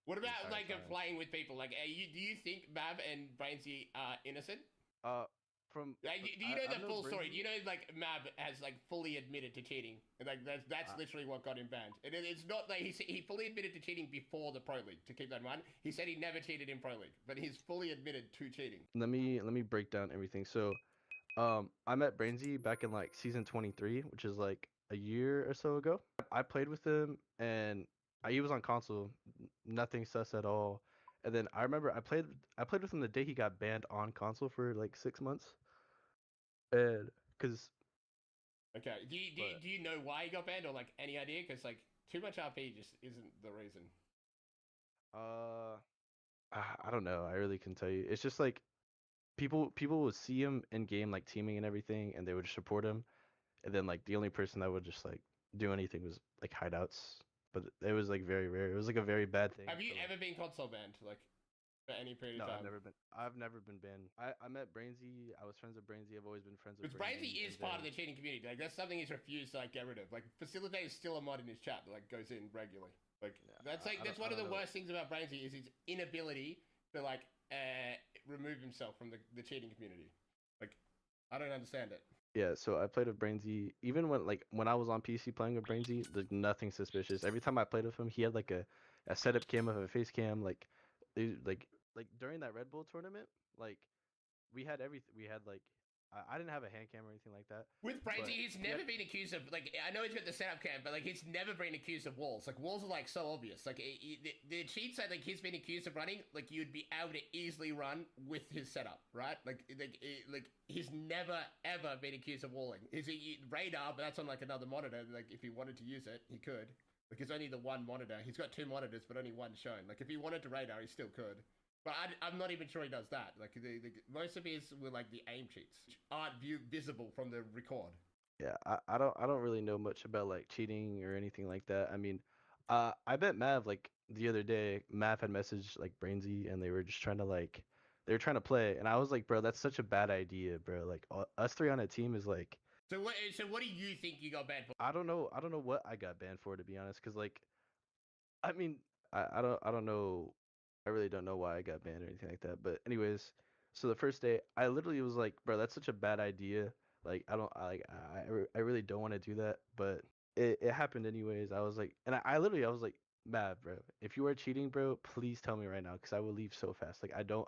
What the about entire like time. playing with people? Like, do you think Mab and Brainsy are innocent? Uh, from Like, do you know I've the known full story? Do Brinzy. you know like Mab has like fully admitted to cheating, and like that's Uh, literally what got him banned. And it's not like he fully admitted to cheating before the Pro League. To keep that in mind, he said he never cheated in Pro League, but he's fully admitted to cheating. let me break down everything. So, I met Brainsy back in like season 23, which is like a year or so ago. I played with him, and he was on console, nothing sus at all. And then I remember I played with him the day he got banned on console for like 6 months, and cause Okay, but do you know why he got banned, or like any idea? Because like too much RP just isn't the reason. uh I don't know. I really can tell you. It's just like people would see him in game like teaming and everything, and they would support him, and then like the only person that would just like do anything was like hideouts. But it was like very rare. It was like a very bad thing Have you for like. ever been console banned, like for any period No, of I've time? never been. I've never been banned. I met Brainsy. I was friends with Brainsy. I've always been friends with Because Brazy Brainsy. is And part of then the cheating community. Like that's something he's refused to like get rid of. Like Facilitate is still a mod in his chat that like goes in regularly. Like yeah, that's I one of don't the know. worst things about Brazy is his inability to like remove himself from the cheating community. Like I don't understand it. Yeah, so I played with Brainsy. Even when I was on PC playing with Brainsy, there's nothing suspicious. Every time I played with him, he had like a setup cam of a face cam. Like during that Red Bull tournament, like we had everything. We had like I didn't have a hand cam or anything like that, With Brazy, but he's he had. never been accused of like I know he's got the setup cam, but like he's never been accused of walls. Like walls are like so obvious. Like the cheats that like he's been accused of running, like you'd be able to easily run with his setup, right? Like he's never ever been accused of walling. Is he radar? But that's on like another monitor. Like if he wanted to use it, he could. Like it's only the one monitor. He's got two monitors, but only one shown. Like if he wanted to radar, he still could. But I'm not even sure he does that. Like most of his were like the aim cheats, which aren't visible from the record. Yeah, I don't really know much about like cheating or anything like that. I mean, I bet Mav like the other day, Mav had messaged like Brainsy and they were just trying to like they were trying to play, and I was like, bro, that's such a bad idea, bro. Like us three on a team is like So what do you think you got banned for? I don't know what I got banned for, to be honest, because like I mean I don't know. I really don't know why I got banned or anything like that. But anyways, so the first day I literally was like, bro, that's such a bad idea. Like I really don't want to do that, but it happened anyways. I was like, and I was like, mad, bro. If you are cheating, bro, please tell me right now, because I will leave so fast. Like I don't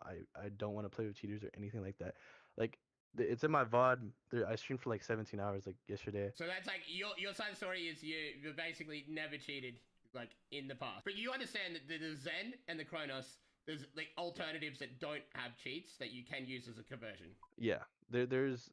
want to play with cheaters or anything like that. Like it's in my VOD. There, I streamed for like 17 hours like yesterday. So that's like your side of the story is you basically never cheated like in the past, but you understand that the Zen and the Kronos, there's like alternatives that don't have cheats that you can use as a conversion. Yeah, there is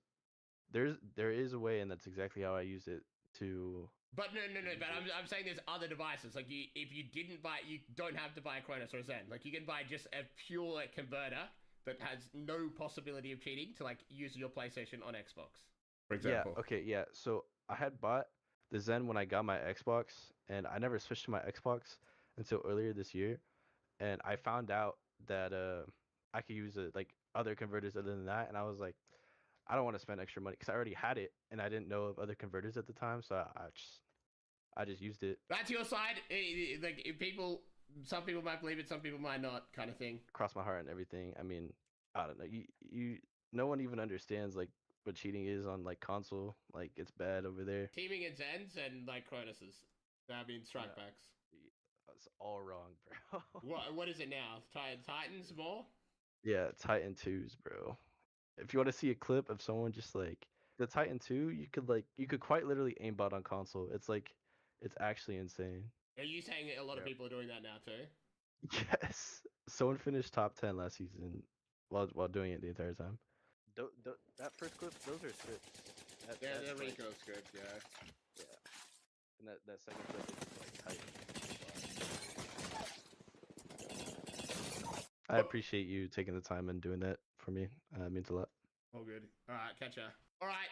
a way, and that's exactly how I used it to But no. use But it. I'm saying there's other devices. Like if you didn't buy, you don't have to buy a Kronos or a Zen. Like you can buy just a pure converter that has no possibility of cheating to like use your PlayStation on Xbox, for Yeah, example. okay, yeah. So I had bought the Zen when I got my Xbox, and I never switched to my Xbox until earlier this year. And I found out that I could use like other converters other than that, and I was like, I don't want to spend extra money because I already had it, and I didn't know of other converters at the time, so I just used it. That's your side. Like if people, some people might believe it, some people might not, kind of thing. Cross my heart and everything. I mean, I don't know. No one even understands like what cheating is on like console. Like it's bad over there. Teaming and Zens and like Cronus's. That means No, strike backs. it's all wrong, bro. What is it now? Titans more? Yeah, Titan 2s, bro. If you want to see a clip of someone just like the Titan 2, you could quite literally aimbot on console. It's actually insane. Are you saying that a lot of Yep. people are doing that now too? Yes. Someone finished top 10 last season while doing it the entire time. That first clip, those are scripts. They're That's like Rico script, yeah. yeah. And that second clip is just like Titan. I Oh, appreciate you taking the time and doing that for me. It means a lot. all good. All right, catch ya. All right.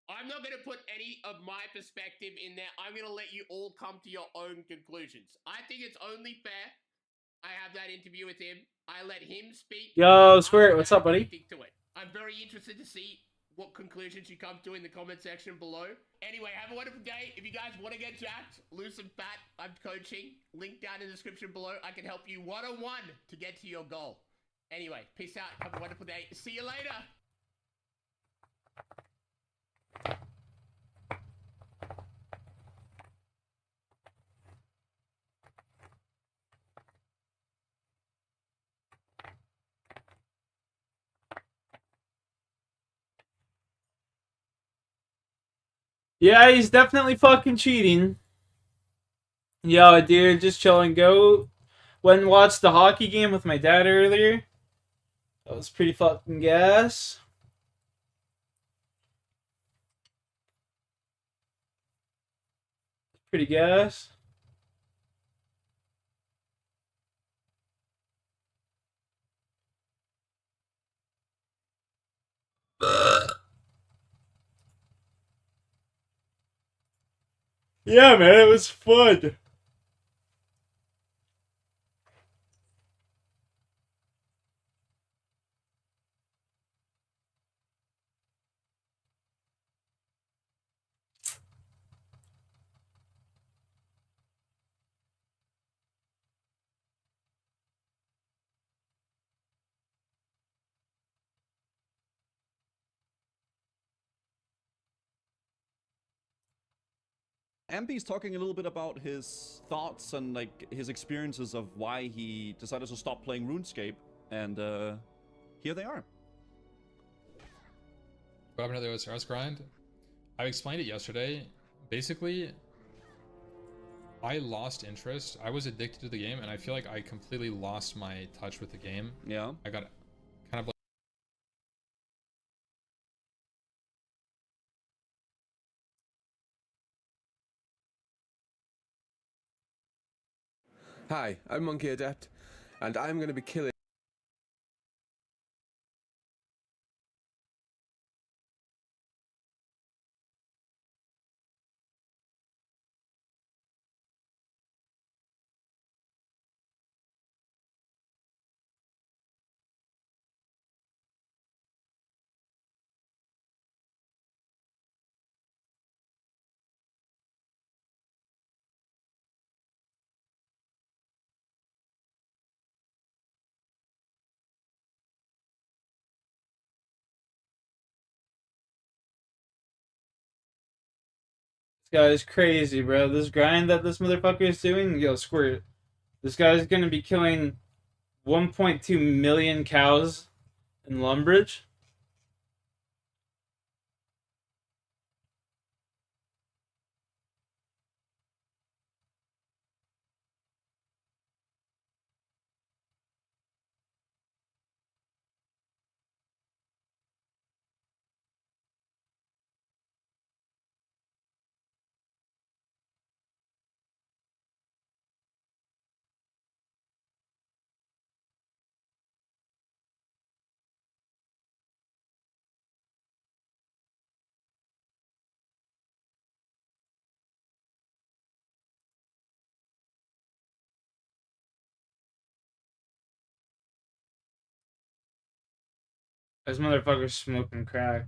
I'm not going to put any of my perspective in there. I'm going to let you all come to your own conclusions. I think it's only fair. I have that interview with him. I let him speak. Yo, I Squirt, don't what's up, add buddy? anything to it. I'm very interested to see what conclusions you come to in the comment section below. Anyway, have a wonderful day. If you guys want to get jacked, lose some fat, I'm coaching. Link down in the description below. I can help you one-on-one to get to your goal. Anyway, peace out. Have a wonderful day. See you later. Yeah, he's definitely fucking cheating. Yo, dude, just chilling. Went and watched the hockey game with my dad earlier. That was pretty fucking gas. Pretty gas. Yeah, man, it was fun. MP's talking a little bit about his thoughts and like his experiences of why he decided to stop playing RuneScape, and here they are. What happened to the OSRS grind? I explained it yesterday. Basically, I lost interest. I was addicted to the game, and I feel like I completely lost my touch with the game. Yeah. I got kind of like... Hi, I'm Monkey Adept, and I'm going to be killing This guy is crazy, bro. This grind that this motherfucker is doing, yo, Squirt. This guy's gonna be killing 1.2 million cows in Lumbridge. This motherfucker's smoking crack.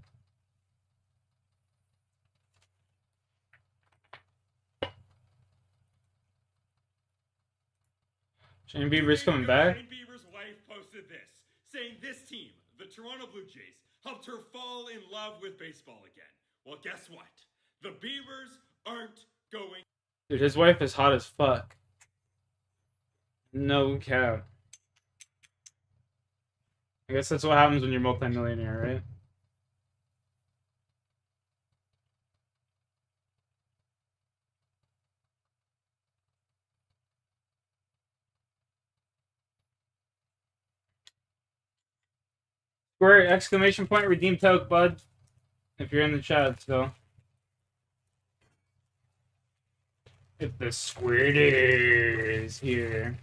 Shane Bieber's coming back. Shane Bieber's wife posted this, saying this team, the Toronto Blue Jays, helped her fall in love with baseball again. Well, guess what? The Beavers aren't going. Dude, his wife is hot as fuck. No cap. I guess that's what happens when you're multimillionaire, right? Square exclamation point redeem toke, bud. If you're in the chat still. If the squirter is here.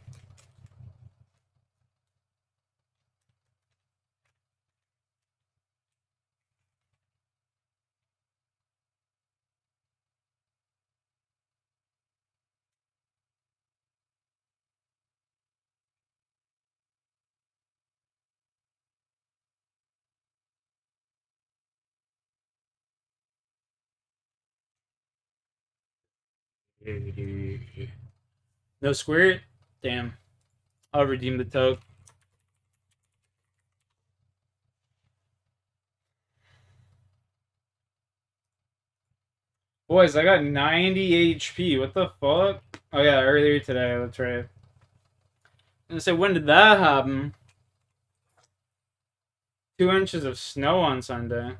No squirt? Damn. I'll redeem the toke. Boys, I got 90 HP. What the fuck? Oh yeah, earlier today. That's right. I said, when did that happen? 2 inches of snow on Sunday.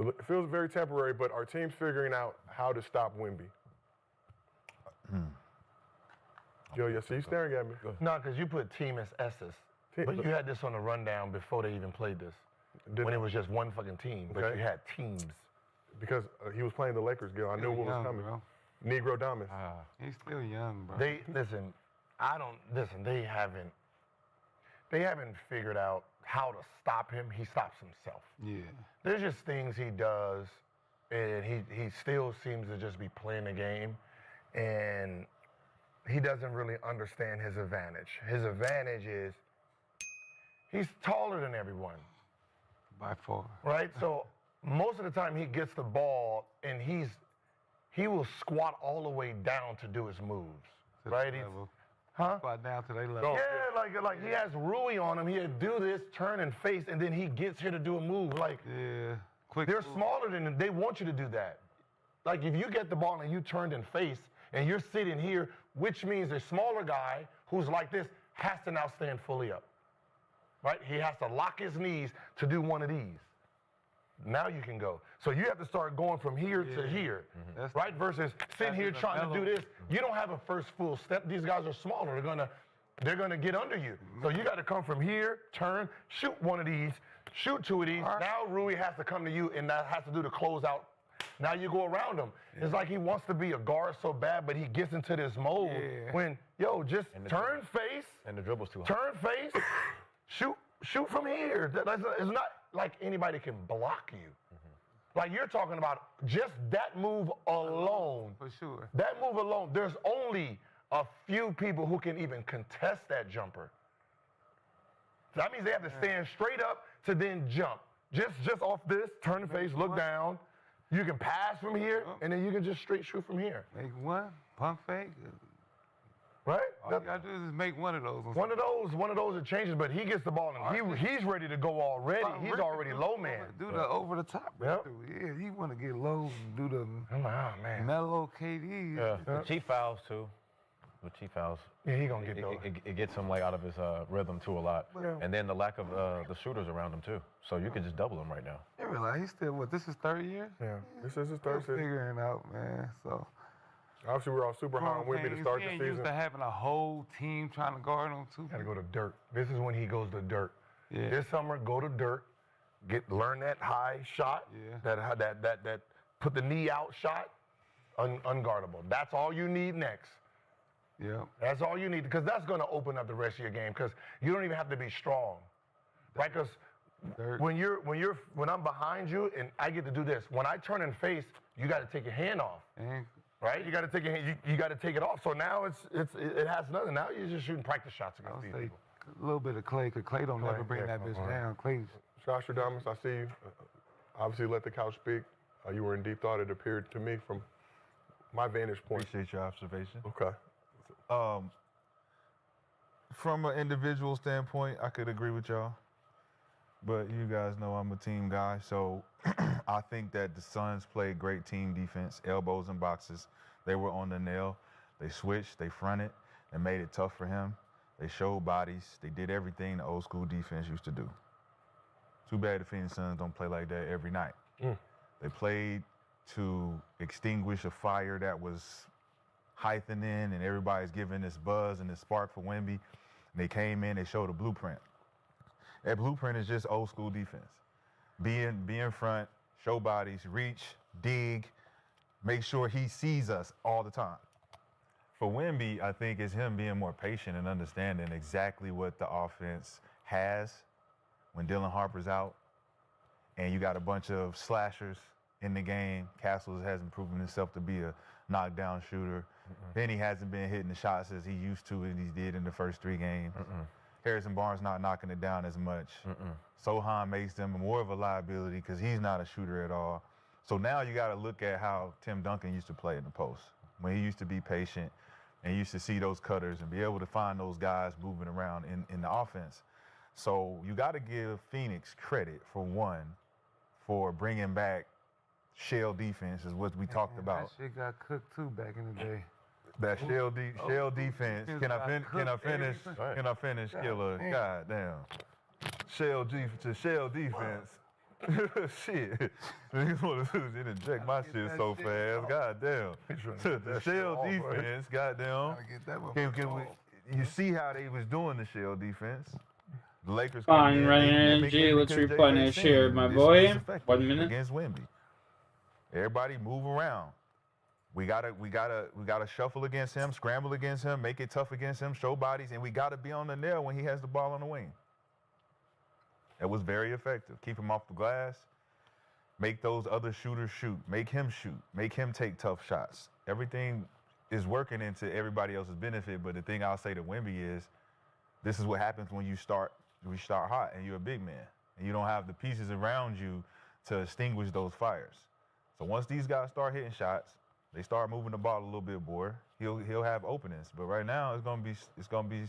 It feels very temporary, but our team's figuring out how to stop Wemby. Joe, you see you staring at me. No, because you put team as S's. But you had this on the rundown before they even played this. When it was just one fucking team, but Okay. you had teams. Because he was playing the Lakers, Gil. I knew what was coming. Bro. Negro Damas. He's still young, bro. They haven't figured out how to stop him. He stops himself. Yeah. There's just things he does, and he still seems to just be playing the game, and he doesn't really understand his advantage. His advantage is he's taller than everyone. By far. Right? So most of the time he gets the ball and he will squat all the way down to do his moves. Right? Squat down to their level. Yeah, like he has Rui on him. He'll do this, turn and face, and then he gets here to do a move. Like, yeah, quick. They're smaller than him. They want you to do that. Like if you get the ball and you turned and face and you're sitting here, which means a smaller guy who's like this has to now stand fully up. Right? He has to lock his knees to do one of these. Now you can go. So you have to start going from here to here, right? Versus sitting here trying to do this. You don't have a first full step. These guys are smaller. They're gonna get under you. So you got to come from here, turn, shoot one of these, shoot two of these. Now Rui has to come to you, and that has to do the closeout. Now you go around him. It's like he wants to be a guard so bad, but he gets into this mode when, just turn face. And the dribble's too high. Turn face, shoot from here. It's not like anybody can block you. Like you're talking about just that move alone. For sure. That move alone, there's only a few people who can even contest that jumper. So that means they have to stand straight up to then jump. Just off this, turn the face, look down. You can pass from here, and then you can just straight shoot from here. Make one, pump fake. Right? All you gotta do is make one of those. One of those that changes, but he gets the ball and he's ready to go already. He's already low man. Do the over the top. Yep. Yeah, you want to get low and do the I'm like, oh man. mellow KD. Yeah. The cheap fouls too. With cheap fouls. Yeah, he gonna get those. It gets him like out of his rhythm too a lot. Yeah. And then the lack of the shooters around him too. So you could just double him right now. Yeah, realize he's still this is third year? Yeah. This is his third Still season. figuring out, man. So Obviously, we're all super high on Wemby to start the he ain't used season. to having a whole team trying to guard him too. Gotta go to dirt. This is when he goes to dirt. Yeah. This summer, go to dirt. Learn that high shot. Yeah. That put the knee out shot. Unguardable. That's all you need next. Yeah. That's all you need, because that's going to open up the rest of your game, because you don't even have to be strong, right? Because when I'm behind you and I get to do this, when I turn and face, you got to take your hand off, right? You got to take your hand, you got to take it off. So now it has nothing. Now you're just shooting practice shots against these people. A little bit of Clay, because Clay don't never bring that bitch down. Clay. Josh Adamas, I see you. Obviously, let the couch speak. You were in deep thought, it appeared to me, from my vantage point. Appreciate your observation. Okay. From an individual standpoint, I could agree with y'all. But you guys know I'm a team guy, so I think that the Suns played great team defense, elbows and boxes. They were on the nail. They switched, they fronted, and made it tough for him. They showed bodies. They did everything the old school defense used to do. Too bad the Phoenix Suns don't play like that every night. They played to extinguish a fire that was hyping in, and everybody's giving this buzz and this spark for Wemby. And they came in, they showed a blueprint. That blueprint is just old school defense. Be in front, show bodies, reach, dig, make sure he sees us all the time. For Wemby, I think it's him being more patient and understanding exactly what the offense has when Dylan Harper's out and you got a bunch of slashers in the game. Castles hasn't proven himself to be a knockdown shooter. Benny hasn't been hitting the shots as he used to as he did in the first 3 games. Harrison Barnes not knocking it down as much. Sohan makes them more of a liability because he's not a shooter at all. So now you got to look at how Tim Duncan used to play in the post, when he used to be patient and used to see those cutters and be able to find those guys moving around in the offense. So you got to give Phoenix credit, for one, for bringing back shell defense, is what we talked about. That shit got cooked too back in the day. That shell defense. Can I finish, Killer? God damn. Shell defense. Shit. Niggas want to interject my shit so fast. God damn. The shell defense, goddamn. You see how they was doing the shell defense? The Lakers. Fine, running energy. Let's replenish here, my boy. 1 minute. Against Wemby. Everybody move around. We gotta shuffle against him, scramble against him, make it tough against him, show bodies, and we gotta be on the nail when he has the ball on the wing. That was very effective. Keep him off the glass. Make those other shooters shoot. Make him shoot. Make him take tough shots. Everything is working into everybody else's benefit. But the thing I'll say to Wemby is, this is what happens when you start hot and you're a big man and you don't have the pieces around you to extinguish those fires. So once these guys start hitting shots, they start moving the ball a little bit more, he'll have openings. But right now it's gonna be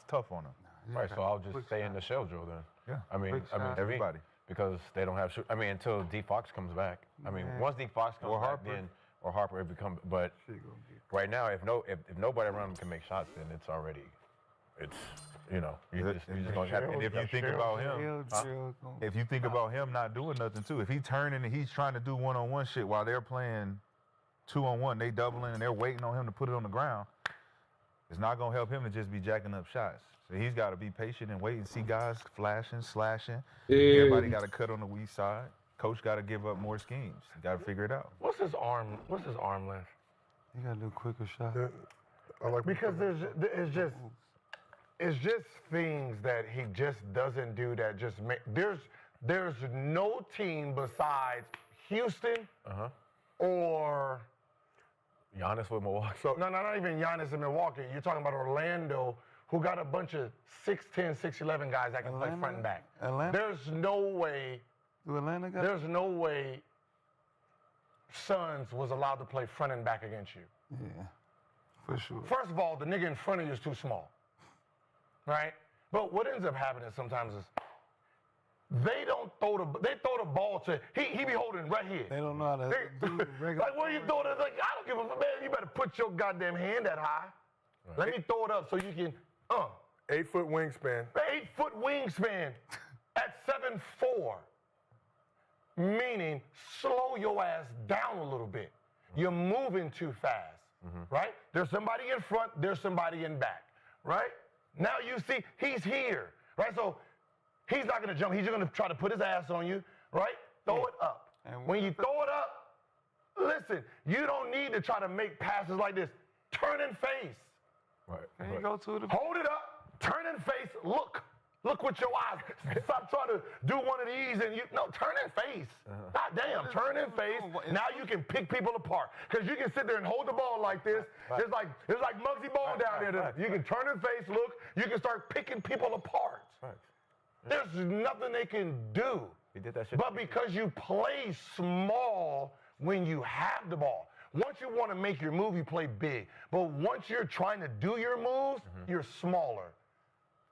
tough on him. Right, so I'll just stay in the shell drill then. Yeah. I mean everybody. Because they don't have until D Fox comes back. I mean, once D Fox comes back, then or Harper, it becomes. But right now, if nobody around him can make shots, then it's already, you're just gonna have. And if you think about him, if you think about him not doing nothing too, if he turning and he's trying to do one-on-one shit while they're playing 2-on-1, they doubling and they're waiting on him to put it on the ground, it's not gonna help him to just be jacking up shots. So he's got to be patient and wait and see guys flashing, slashing. Everybody got to cut on the weak side. Coach got to give up more schemes. Got to figure it out. What's his arm length? You got to do a quicker shot. Because it's just things that he just doesn't do that just make. There's no team besides Houston or Giannis with Milwaukee. So no, not even Giannis in Milwaukee. You're talking about Orlando, who got a bunch of 6'10", 6'11" guys that can play front and back. Atlanta? There's no way. Do Atlanta got? There's no way Suns was allowed to play front and back against you. Yeah, for sure. First of all, the nigga in front of you is too small, right? But what ends up happening sometimes is they throw the ball to he be holding right here. They don't know how to do regular. Like, what are you doing? Like, I don't give a man. You better put your goddamn hand that high. Right. Let me throw it up so you can. 8-foot wingspan. 8-foot wingspan at 7'4", meaning slow your ass down a little bit. You're moving too fast, right? There's somebody in front, there's somebody in back, right? Now you see he's here, right? So he's not gonna jump. He's just gonna try to put his ass on you, right? Throw it up. And when you throw it up, listen, you don't need to try to make passes like this. Turn and face. Right. Can you go to the? Hold it up, turn and face, look with your eyes. Stop trying to do one of these and turn and face. God damn, turn and face. Now you can pick people apart. Because you can sit there and hold the ball like this. It's like Muggsy Ball down there. You can turn and face, look, you can start picking people apart. There's nothing they can do. He did that shit. But because you play small when you have the ball. Once you want to make your move, you play big. But once you're trying to do your moves, you're smaller.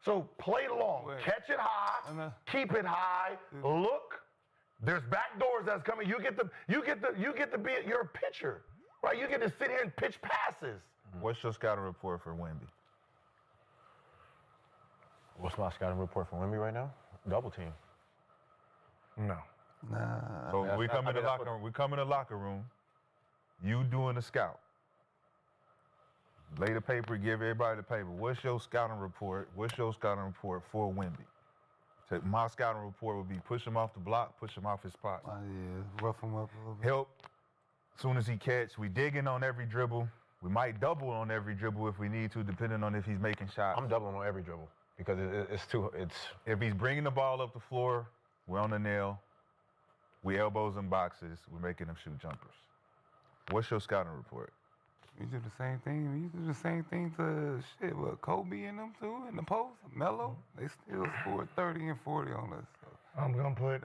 So play long, catch it high, keep it high, look. There's back doors that's coming. You get to be your pitcher, right? You get to sit here and pitch passes. What's your scouting report for Wemby? What's my scouting report for Wemby right now? Double team. No. Nah. So we come in the locker room. We come in the locker room. You doing the scout. Lay the paper, give everybody the paper. What's your scouting report? What's your scouting report for Wemby? So my scouting report would be push him off the block, push him off his spot. Yeah, rough him up a little bit. Help As soon as he catch, we digging on every dribble. We might double on every dribble if we need to, depending on if he's making shots. I'm doubling on every dribble because if he's bringing the ball up the floor, we're on the nail. We elbows and boxes. We're making them shoot jumpers. What's your scouting report? You do the same thing. You do the same thing to shit with Kobe and them too in the post. Melo, they still scored 30 and 40 on us. So. I'm gonna put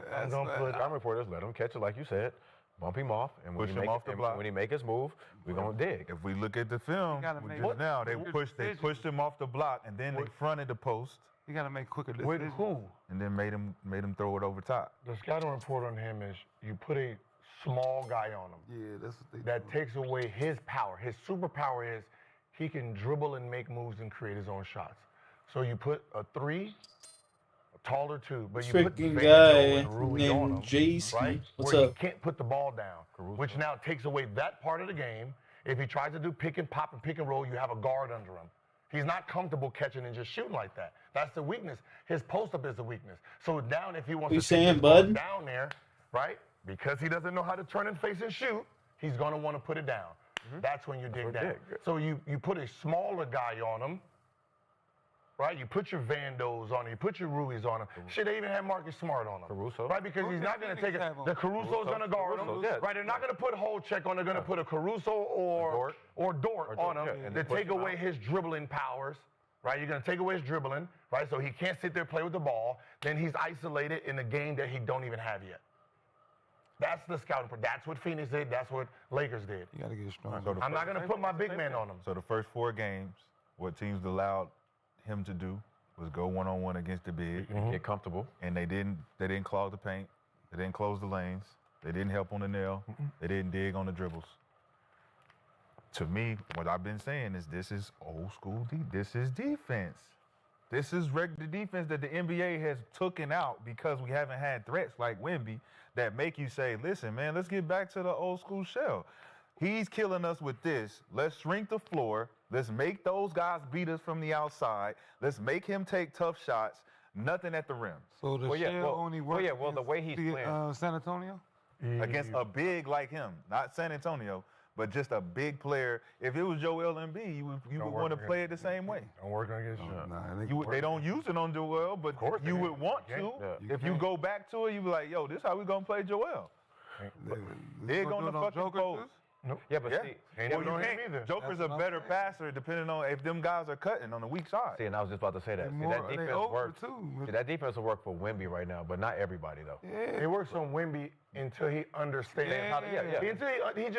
reporters, let him catch it like you said, bump him off, and when he make his move, we're gonna dig. If we look at the film just now, they pushed him off the block and then they fronted the post. You gotta make quicker decisions. With who? And then made him throw it over top. The scouting report on him is you put a small guy on him. Yeah, that's what they That takes away his power. His superpower is he can dribble and make moves and create his own shots. So you put a 3, a taller 2, but you put Freaking Vando and guy Rui on him, named JC. right? What's where up? he can't put the ball down, which now takes away that part of the game. If he tries to do pick and pop and pick and roll, you have a guard under him. He's not comfortable catching and just shooting like that. That's the weakness. His post-up is the weakness. So down, if he wants to saying, take the ball bud? down there, right? Because he doesn't know how to turn and face and shoot, he's going to want to put it down. That's when you dig down. So you put a smaller guy on him, right? You put your Vandos on him. You put your Ruiz on him. Shit, they even have Marcus Smart on him. Caruso. Right, because he's not going to take it. The Caruso's going to guard him. Right, they're not going to put hold check on. They're going to put a Caruso or Dort on him to take away his dribbling powers. Right, you're going to take away his dribbling, right? So he can't sit there and play with the ball. Then he's isolated in a game that he don't even have yet. That's the scouting. That's what Phoenix did. That's what Lakers did. You gotta get strong. I'm not going to put my big man on him. So the first 4 games, what teams allowed him to do was go one-on-one against the big, get comfortable, and they didn't clog the paint, they didn't close the lanes, they didn't help on the nail, they didn't dig on the dribbles. To me, what I've been saying is this is old school. This is defense. This is regular defense that the NBA has taken out because we haven't had threats like Wemby that make you say, listen, man, let's get back to the old school shell. He's killing us with this. Let's shrink the floor. Let's make those guys beat us from the outside. Let's make him take tough shots. Nothing at the rim. So the shell only works the way he's playing. San Antonio? Against a big like him, not San Antonio, but just a big player. If it was Joel Embiid, you would want to play it the same way. Don't work against you. They don't use it on Joel, but you would want to. If you go back to it, you be like, yo, this is how we going to play Joel. Dig on the fucking post. Nope. Yeah, but see, well, you can't. Joker's a better passer depending on if them guys are cutting on the weak side. See, and I was just about to say that. See, that defense works. See, that defense will work for Wemby right now, but not everybody though. Yeah. It works on Wemby until he understands how to. Until he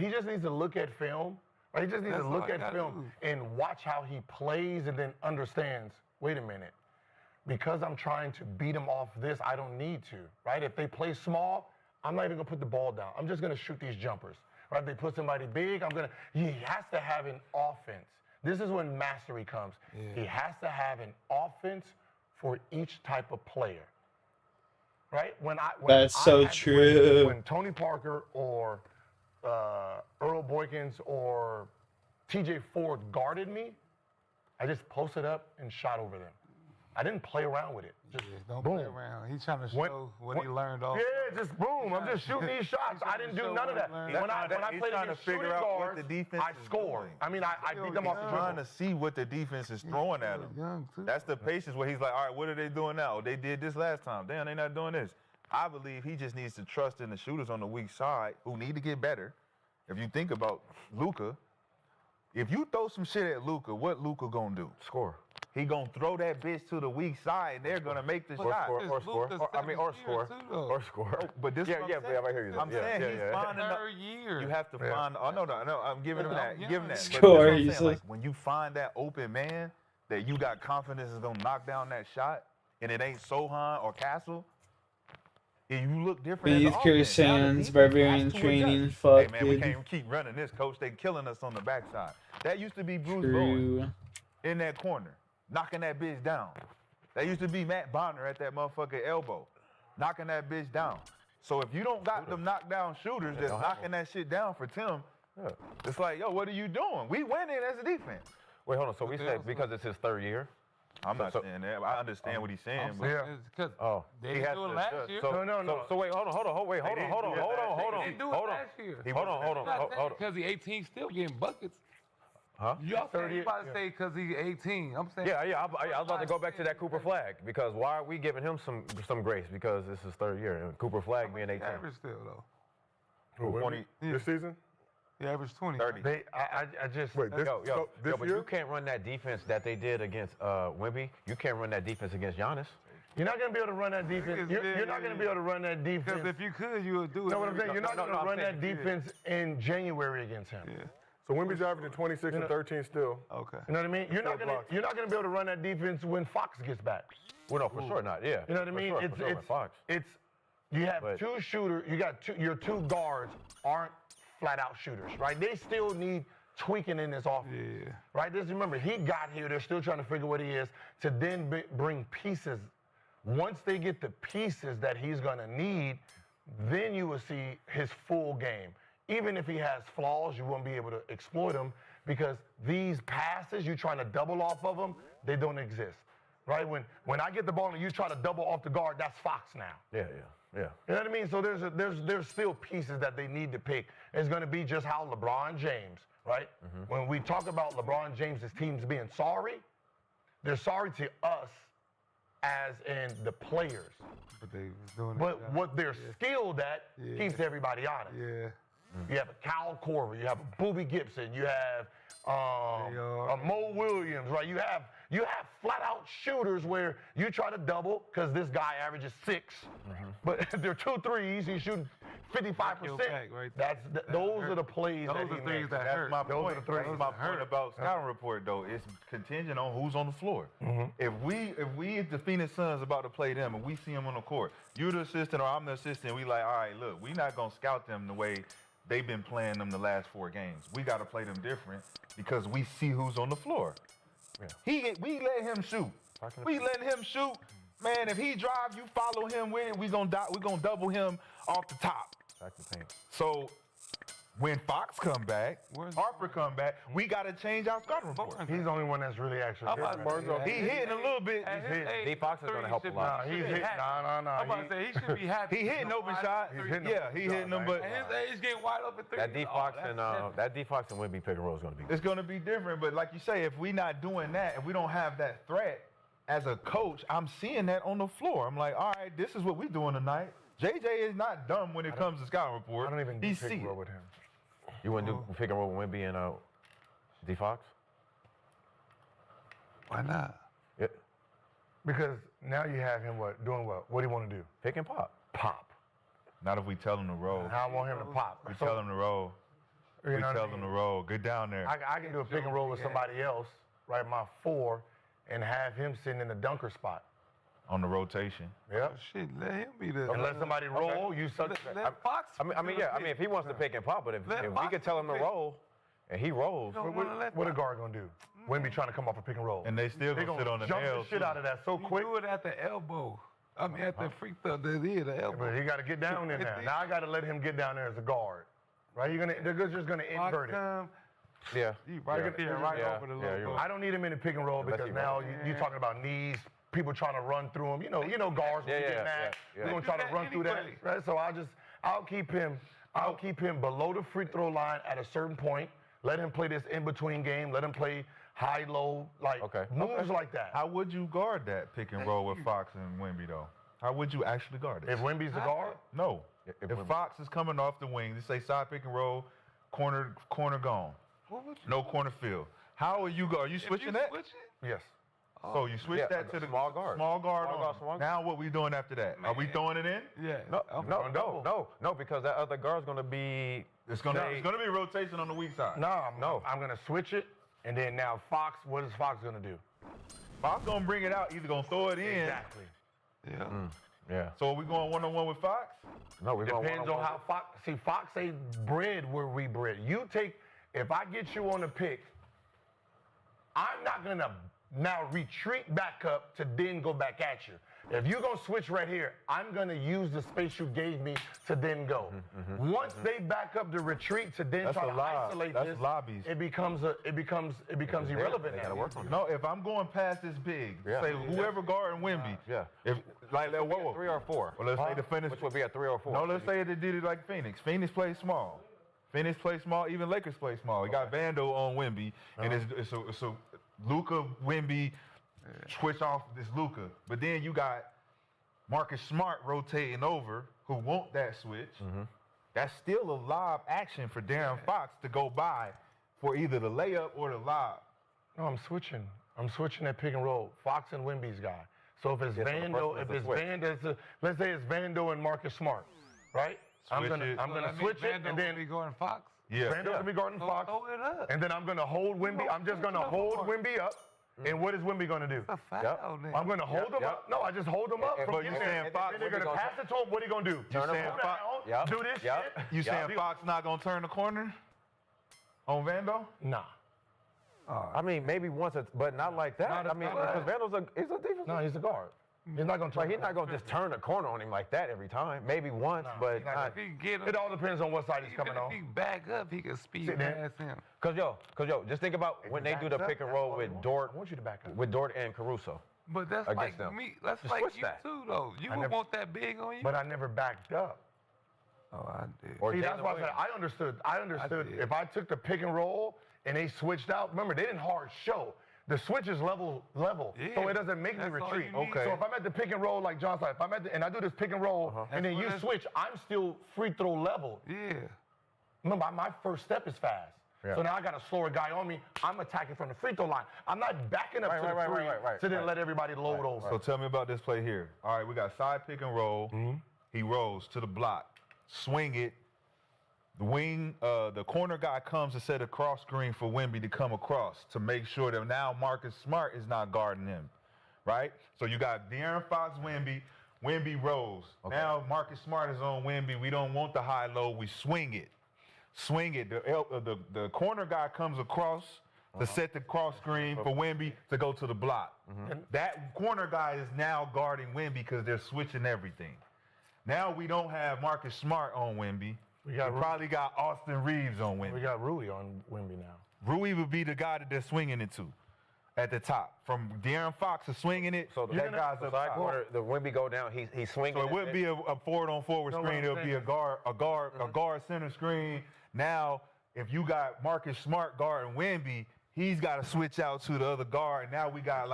just needs to look at film. Right? He just needs to look at film and watch how he plays, and then understands. Wait a minute, because I'm trying to beat him off this, I don't need to. Right? If they play small, I'm not even gonna put the ball down. I'm just gonna shoot these jumpers. Right? They put somebody big. He has to have an offense. This is when mastery comes. He has to have an offense for each type of player. Right? That's so true. When Tony Parker or Earl Boykins or TJ Ford guarded me, I just posted up and shot over them. I didn't play around with it. Just don't boom. play around. He's trying to show what he learned off. Yeah, just boom. I'm just shooting these shots. I didn't do none of that. When I played against shooting guards, I scored. I mean, I beat them off the dribble. Trying to see what the defense is throwing at him. That's the patience where he's like, all right, what are they doing now? They did this last time. Damn, they're not doing this. I believe he just needs to trust in the shooters on the weak side who need to get better. If you think about Luka, if you throw some shit at Luka, what Luka gonna do? Score. He gonna throw that bitch to the weak side, and they're gonna make the shot. Or score. But this, I hear you. I'm saying he's finding year. You have to find. Oh no, I'm giving him that. Give him that. Score. Like, when you find that open man that you got confidence is gonna knock down that shot, and it ain't Sohan or Castle. And you look different. Youth Care Sands, Barbarian Training, fuck. Hey man, we can't keep running this, coach. They killing us on the backside. That used to be Bruce Bowen in that corner, knocking that bitch down. That used to be Matt Bonner at that motherfucker elbow, knocking that bitch down. So if you don't got them knockdown shooters that's knocking that shit down for Tim, it's like, yo, what are you doing? We winning as a defense. Wait, hold on. So we said because it's his 3rd year. I'm not saying that. I understand what he's saying. But Because they he didn't has do it to last adjust. year. So wait, hold on. They didn't do it last year. Hold on. Because he's 18, still getting buckets. Huh? Y'all about to say because he's 18. I'm saying. Yeah. I was about to go back to that Cooper Flag because why are we giving him some grace? Because this is third year and Cooper Flag being 18. Average still though. Who, 20 this season? He averaged 20. 30. I just wait. This, this but year? you can't run that defense that they did against Wemby. You can't run that defense against Giannis. You're not going to be able to run that defense. You're not going to be able to run that defense. Because if you could, you would do it. You know what I'm saying? You're not going to run that defense in January against him. Yeah. So Wemby's averaging 26 and 13 still. Okay. You know what I mean? You're not going to be able to run that defense when Fox gets back. Well, no, for sure not. Yeah. You know what I mean? It's you have two shooters. You got your two guards aren't flat out shooters, right? They still need tweaking in this offense. Yeah. Right? Just remember, he got here. They're still trying to figure what he is to then bring pieces. Once they get the pieces that he's going to need, then you will see his full game. Even if he has flaws, you won't be able to exploit them because these passes, you're trying to double off of them, they don't exist. Right? When I get the ball and you try to double off the guard, that's Fox now. Yeah. You know what I mean? So there's still pieces that they need to pick. It's going to be just how LeBron James, right? Mm-hmm. When we talk about LeBron James' teams being sorry, they're sorry to us as in the players. But they was doing what they're skilled at keeps everybody honest. Yeah. You have a Kyle Korver, you have a Boobie Gibson, you have a Mo Williams, right? You have flat out shooters where you try to double because this guy averages 6, but they're 2 threes. He's shooting 55%. Right? Those are the plays that he makes. That's my point. That's my point about scouting report though. It's contingent on who's on the floor. If we the Phoenix Suns about to play them and we see them on the court, you're the assistant or I'm the assistant. We like, all right, look, we're not gonna scout them the way they've been playing them the last 4 games. We got to play them different because we see who's on the floor. Yeah. We let him shoot. We let him shoot. Man, if he drive, you follow him with it. We gonna double him off the top. So when Fox come back, Harper come back, we got to change our scouting report. He's the only one that's really actually He hitting a little bit. D Fox is going to help a lot. He's hitting. No. I'm about to say, he should be happy. He hitting open shots. He hitting them, but he's getting wide open 3. That D Fox and Wemby pick and roll is going to be. It's going to be different, but like you say, if we not doing that, if we don't have that threat as a coach, I'm seeing that on the floor. I'm like, all right, this is what we're doing tonight. JJ is not dumb when it comes to scouting report. I don't even do pick and roll with him. You wouldn't do pick and roll with Wemby and D Fox? Why not? Yeah. Because now you have him doing what? What do you want to do? Pick and pop. Pop. Not if we tell him to roll. I want him to pop. We tell him to roll. We tell him to roll. Get down there. I can do a pick and roll with somebody else, right? My 4, and have him sitting in the dunker spot. On the rotation. Yep. Shit, let him be the. And let somebody roll. You suck. Let Fox. I mean, if he wants to pick and pop, but if we could tell him to roll, and he rolls, what a guard gonna do? Wemby trying to come off a pick and roll. And they still gonna sit on the jump nails. The shit out of that so quick. Do it at the elbow. I mean, at the free throw, the elbow. But he got to get down in there. Now I got to let him get down there as a guard, right? They're just gonna invert it. Yeah. Right over the logo. I don't need him in the pick and roll because now you're talking about knees. People trying to run through him. You know guards when you get mad. We're gonna try to run through that, right? So I'll keep him below the free throw line at a certain point. Let him play this in between game. Let him play high low moves like that. How would you guard that pick and roll with Fox and Wemby though? How would you actually guard it? If Wemby's the guard? No. If Fox is coming off the wing, let's say side pick and roll, corner gone, no corner field. How are you Are you switching that? Yes. So you switch that to the small guard. Now what we doing after that? Are we throwing it in? Yeah. No, because that other guard's going to be. It's going to be rotation on the weak side. No. I'm going to switch it, and then now Fox. What is Fox going to do? Fox going to bring it out. Either going to throw it in. Exactly. Yeah. Yeah. So are we going 1-on-1 with Fox? No, we're going depends on how Fox. See, Fox ain't bred where we bred. If I get you on the pick, I'm not gonna now retreat back up to then go back at you. If you're going to switch right here, I'm going to use the space you gave me to then go. Once they back up the retreat to then try to isolate this, lobbies. it becomes irrelevant now. No, if I'm going past this big, say whoever guarding Wemby. If like whoa. 3 or 4. Well, let's say the Phoenix. Which would be a 3 or 4. No, let's say they did it like Phoenix. Phoenix plays small. Phoenix plays small. Even Lakers play small. You got Vando on Wemby, and it's a Luka Wemby switch off this Luka. But then you got Marcus Smart rotating over, who want that switch. That's still a lob action for Darren Fox to go by for either the layup or the lob. No, I'm switching. I'm switching that pick and roll. Fox and Wemby's guy. So if it's Vando, let's say it's Vando and Marcus Smart, right? I'm gonna switch it and then be going Fox. Yeah. Vando's gonna be guarding Fox. Throw it up. And then I'm gonna hold Wemby. I'm just gonna hold Wemby up. And what is Wemby gonna do? I'm gonna hold him up. No, I just hold him up. But you saying Fox? Then they're gonna pass it to him. What are you gonna do? You saying Fox? Do this shit? You saying Fox not gonna turn the corner on Vando? Nah. I mean, maybe once, but not like that. I mean, because Vando's he's a defensive. No, he's a guard. He's not gonna He's not gonna just turn the corner on him like that every time. Maybe once, but not. It all depends on what side he's coming on. If he back up, he can speed past him. Cause yo, just think about when they do the pick and roll with Dort. I want you to back up. With Dort and Caruso. But that's like me. That's Just like switch you that. too, though. You would want that big on you. But I never backed up. Oh, I did. See, that's why I said I understood. If I took the pick and roll and they switched out, remember they didn't hard show. The switch is level, so it doesn't make me retreat. Okay. So if I'm at the pick and roll, like John said, if I'm at and I do this pick and roll, and then you switch, I'm still free throw level. Yeah. Remember, my first step is fast. So now I got a slower guy on me. I'm attacking from the free throw line. I'm not backing up to the three to then let everybody load over. So tell me about this play here. All right, we got side pick and roll. He rolls to the block, swing it. The wing, the corner guy comes to set a cross screen for Wemby to come across to make sure that now Marcus Smart is not guarding him, right? So you got De'Aaron Fox, Wemby rolls. Now Marcus Smart is on Wemby. We don't want the high-low. We swing it. The corner guy comes across to set the cross screen for Wemby to go to the block. And that corner guy is now guarding Wemby because they're switching everything. Now we don't have Marcus Smart on Wemby. We probably got Austin Reeves on Wemby. We got Rui on Wemby now. Rui would be the guy that they're swinging it to at the top. From De'Aaron Fox is swinging it, so that guy's up side top. corner, the Wemby go down, he's swinging. So it wouldn't be a forward-on-forward screen. It would be a guard center screen. Now, if you got Marcus Smart guarding Wemby, he's got to switch out to the other guard. And now we got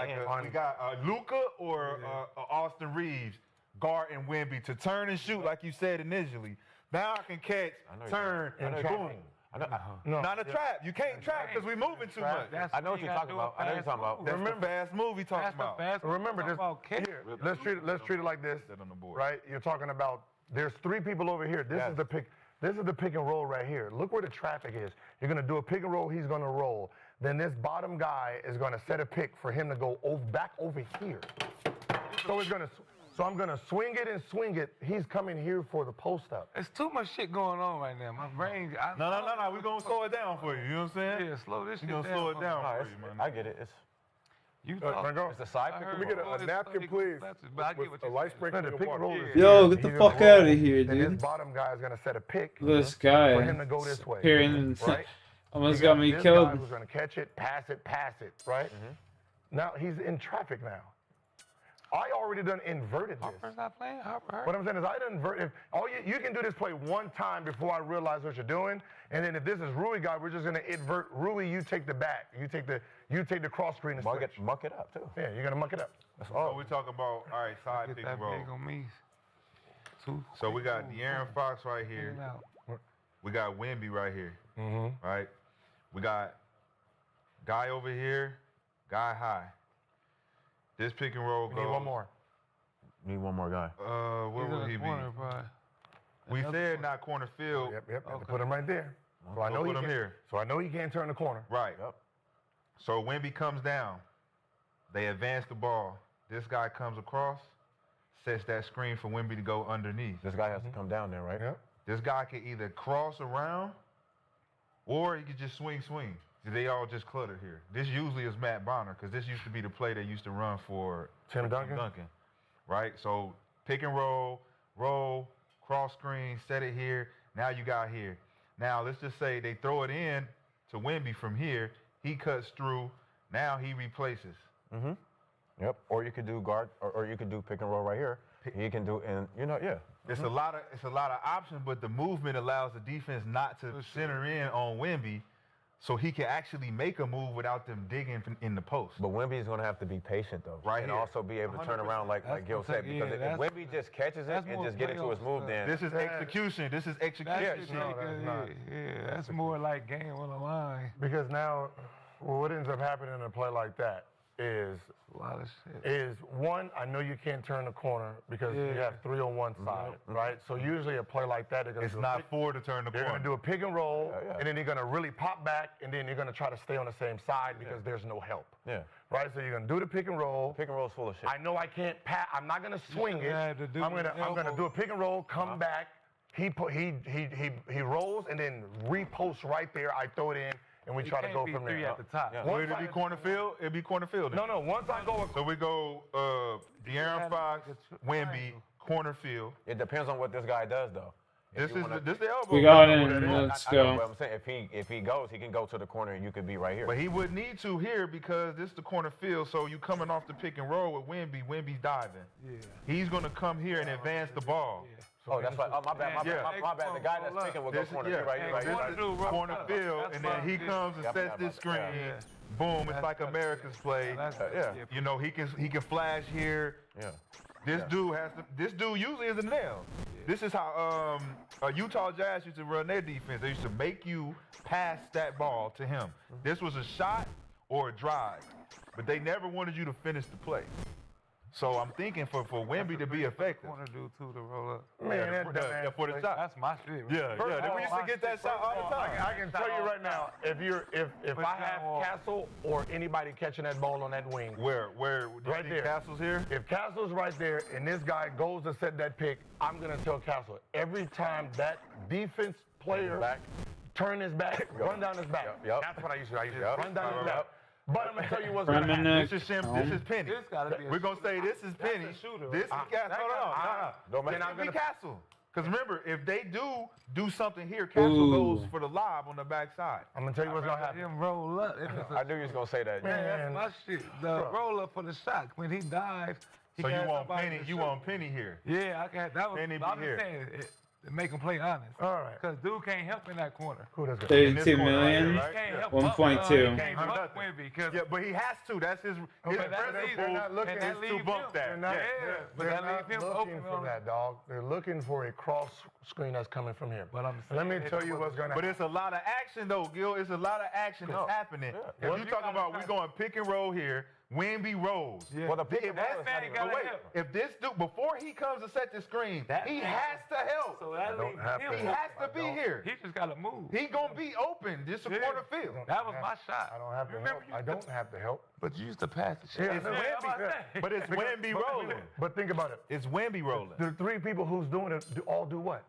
Luka or Austin Reeves guarding Wemby to turn and shoot like you said initially. Now I can catch, turn, and boom. Not a trap. You can't trap because we're moving too much. I know what you're talking about. I know what you're talking about. That's the fast move he talking about. Remember this. Here, let's treat it like this. Right? You're talking about. There's 3 people over here. This is the pick. This is the pick and roll right here. Look where the traffic is. You're gonna do a pick and roll. He's gonna roll. Then this bottom guy is gonna set a pick for him to go back over here. So I'm gonna swing it and swing it. He's coming here for the post up. There's too much shit going on right now. My brain. No. We're gonna slow it down for you. You know what I'm saying? Yeah, slow this shit down. We're gonna slow it down for you, man. I get it. You it's a side pick. Can we get a napkin, please? With a light sprinkling of water. Yo, get the fuck out of here, And this dude. bottom guy is gonna set a pick This guy. for him to go this way. Right? Almost got me this killed. Guy who's gonna catch it, pass it, right? Now he's in traffic now. I already done inverted this. Harper's not playing. Harper. What I'm saying is I done inverted. You can do this play one time before I realize what you're doing, and then if this is Rui guy, we're just gonna invert Rui. You take the back. You take the cross screen and switch. Muck it up too. Yeah, you're gonna muck it up. That's all. So we're talking about side pick and roll. So we got De'Aaron Fox right here. We got Wemby right here. Right. We got guy over here, guy high. This pick and roll goes. Need one more. Need one more guy. Where would he be? We said not corner field. Yep. Okay. Put him right there. So I know put him here. So I know he can't turn the corner. Right. Yep. So Wemby comes down. They advance the ball. This guy comes across, sets that screen for Wemby to go underneath. This guy has to come down there, right? Yep. This guy can either cross around, or he could just swing. they all just clutter here. This usually is Matt Bonner because this used to be the play they used to run for Tim Duncan, right? So pick and roll, cross screen, set it here. Now you got here. Now let's just say they throw it in to Wemby from here. He cuts through. Now he replaces. Yep. Or you could do guard, or you could do pick and roll right here. He can do, and It's a lot of options, but the movement allows the defense not to center in on Wemby, so he can actually make a move without them digging in the post. But Wemby is going to have to be patient though, right and here. also be able to turn around like Gil said. Because if Wemby just catches it and just get into his move, then this is execution. This is execution. That's more like game on the line. Because now, what ends up happening in a play like that is a lot of shit. Is one, I know you can't turn the corner because you have 3 on one side, right? So usually a play like that, it's not 4 to turn the corner. They're going to do a pick and roll, and then they're going to really pop back, and then you're going to try to stay on the same side because there's no help. Right? So you're going to do the pick and roll. Pick and roll's full of shit. I know I can't pass. I'm not going to swing it. I'm going to do a pick and roll, come back. He rolls and then reposts right there. I throw it in. And we try to go from there. At the top. Would it be corner field? It'd be corner field. No. Once I go, so we go De'Aaron Fox, Wemby, corner field. It depends on what this guy does, though. This is the elbow. We got it. Let's go. I'm saying if he goes, he can go to the corner, and you could be right here. But he would need to here because this is the corner field. So you coming off the pick and roll with Wemby. Wemby's diving. He's gonna come here and advance the ball. Oh, that's right. Oh, my bad. My bad. The guy that's picking will go corner. You're right. Corner field, and then he comes and sets this screen. Boom! It's like America's play. You know, he can flash here. This dude usually is a nail. This is how Utah Jazz used to run their defense. They used to make you pass that ball to him. This was a shot or a drive, but they never wanted you to finish the play. So I'm thinking for Wemby to be effective. Want to do too to roll up. Man, for the shot. That's my shit. We used to get that shot all the time. I can tell you right now, if I have Castle or anybody catching that ball on that wing. Where right there. Castle's here? If Castle's right there and this guy goes to set that pick, I'm gonna tell Castle every time that defense player turn his back, run down his back. That's what I used to run down his back. But I'm gonna tell you what's gonna happen. This is Penny. We're gonna say this is Penny. This is Castle. No. Then I'm gonna be Castle. Because remember, if they do something here, Castle goes for the lob on the backside. I'm gonna tell you what's gonna happen. Him roll up. I knew you was gonna say that. Man, that's my shit. The roll up for the shot when he dives. So you want Penny? You want Penny here? Yeah, I can. That was. Penny I'm be here. Saying, make him play honest. All right. Because dude can't help in that corner. Who does it? 32 million. Right? 1.2. Can't help Wemby. Yeah, but he has to. That's his principle is to bump that. They're not looking for that, dog. They're looking for a cross screen that's coming from here. But let me tell you what's gonna happen. But it's a lot of action though, Gil. It's a lot of action that's happening. If you talking about we going pick and roll here, Wemby rolls. Well, the pick and roll is man gotta help. If this dude, before he comes to set the screen, he has to help. So that he has to be here. He just gotta move. He gonna be open. This is a corner field. That was my shot. I don't have to help. I don't have to help. But you used to pass the shit. It's Wemby, but it's Wemby rolling. But think about it. It's Wemby rolling. The 3 people who's doing it all do what?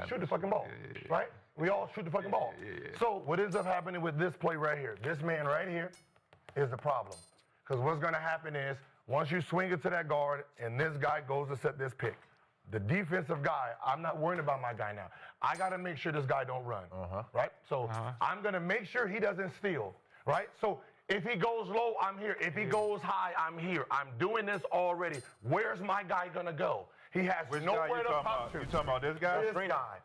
Shoot the fucking ball, right? We all shoot the fucking ball. So what ends up happening with this play right here, this man right here is the problem. Because what's going to happen is once you swing it to that guard and this guy goes to set this pick, the defensive guy, I'm not worrying about my guy now. I got to make sure this guy don't run, right? So I'm going to make sure he doesn't steal, right? So if he goes low, I'm here. If he goes high, I'm here. I'm doing this already. Where's my guy going to go? He has nowhere to pop to. You talking about this guy? This guy.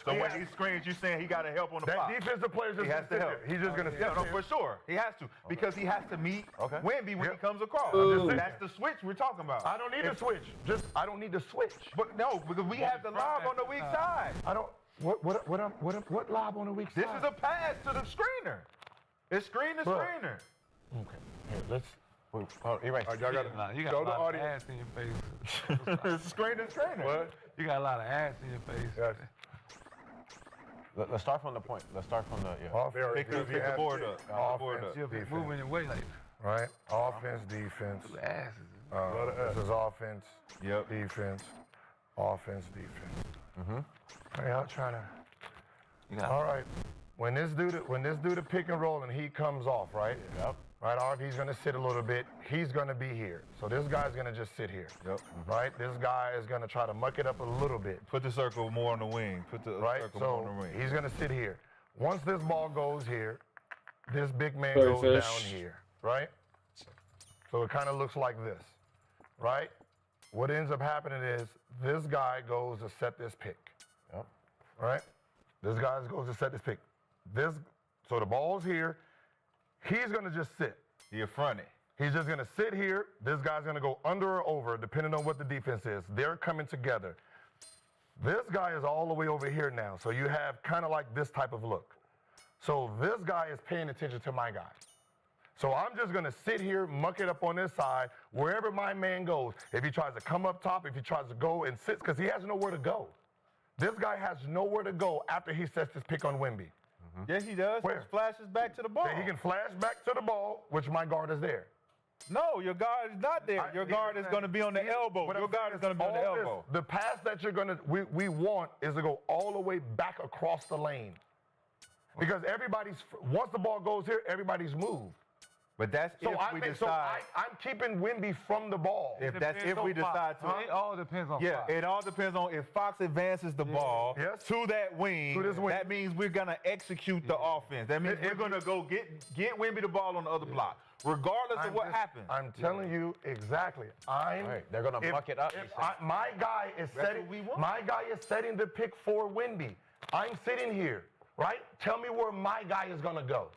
So when he screens, you saying he got to help on the pop. That defensive player just has to help. He's just going to no, for sure. He has to because he has to meet Wemby when he comes across. That's the switch we're talking about. I don't need to switch. I don't need to switch. But no, because we have the lob on the weak side. I don't. What lob on the weak side? This is a pass to the screener. It's screen the screener. Okay. Here, let's. You got a lot of ass in your face. It's screen the screener. What? You got a lot of ass in your face. Yes. Let's start from the point. Let's start from the Pick the board up. You'll be moving your way like right. Offense, defense. Asses. This is offense. Defense. Offense, defense. Hey, I'm trying to. All right. when this do the pick and roll and he comes off, right? Yep. Right, or if he's gonna sit a little bit, he's gonna be here. So this guy's gonna just sit here. Yep. Right? This guy is gonna try to muck it up a little bit. Put the circle more on the wing. Put the circle more on the wing. He's gonna sit here. Once this ball goes here, this big man Sorry, goes fish. down here, right? So it kind of looks like this, right? What ends up happening is this guy goes to set this pick. Yep. Right? This guy goes to set this pick. So the ball's here. He's gonna just sit. You're fronted. He's just gonna sit here. This guy's gonna go under or over, depending on what the defense is. They're coming together. This guy is all the way over here now. So you have kind of like this type of look. So this guy is paying attention to my guy. So I'm just gonna sit here, muck it up on this side, wherever my man goes. If he tries to come up top, if he tries to go and sit, because he has nowhere to go. This guy has nowhere to go after he sets his pick on Wemby. Yes, he does. Where? He flashes back to the ball. He can flash back to the ball, which my guard is there. No, your guard is not there. Your guard is going to be on the elbow. Your guard is going to be on the elbow. The pass that we want is to go all the way back across the lane. Because once the ball goes here, everybody's moved. But that's if we decide. I'm keeping Wemby from the ball. If we decide to. It all depends on Fox. It all depends on if Fox advances the ball to that wing. To this wing. That means we're gonna execute the offense. That means we're gonna go get Wemby the ball on the other block, regardless of what happens. I'm telling you exactly. They're gonna muck it up. My guy is setting the pick for Wemby. I'm sitting here, right? Tell me where my guy is gonna go.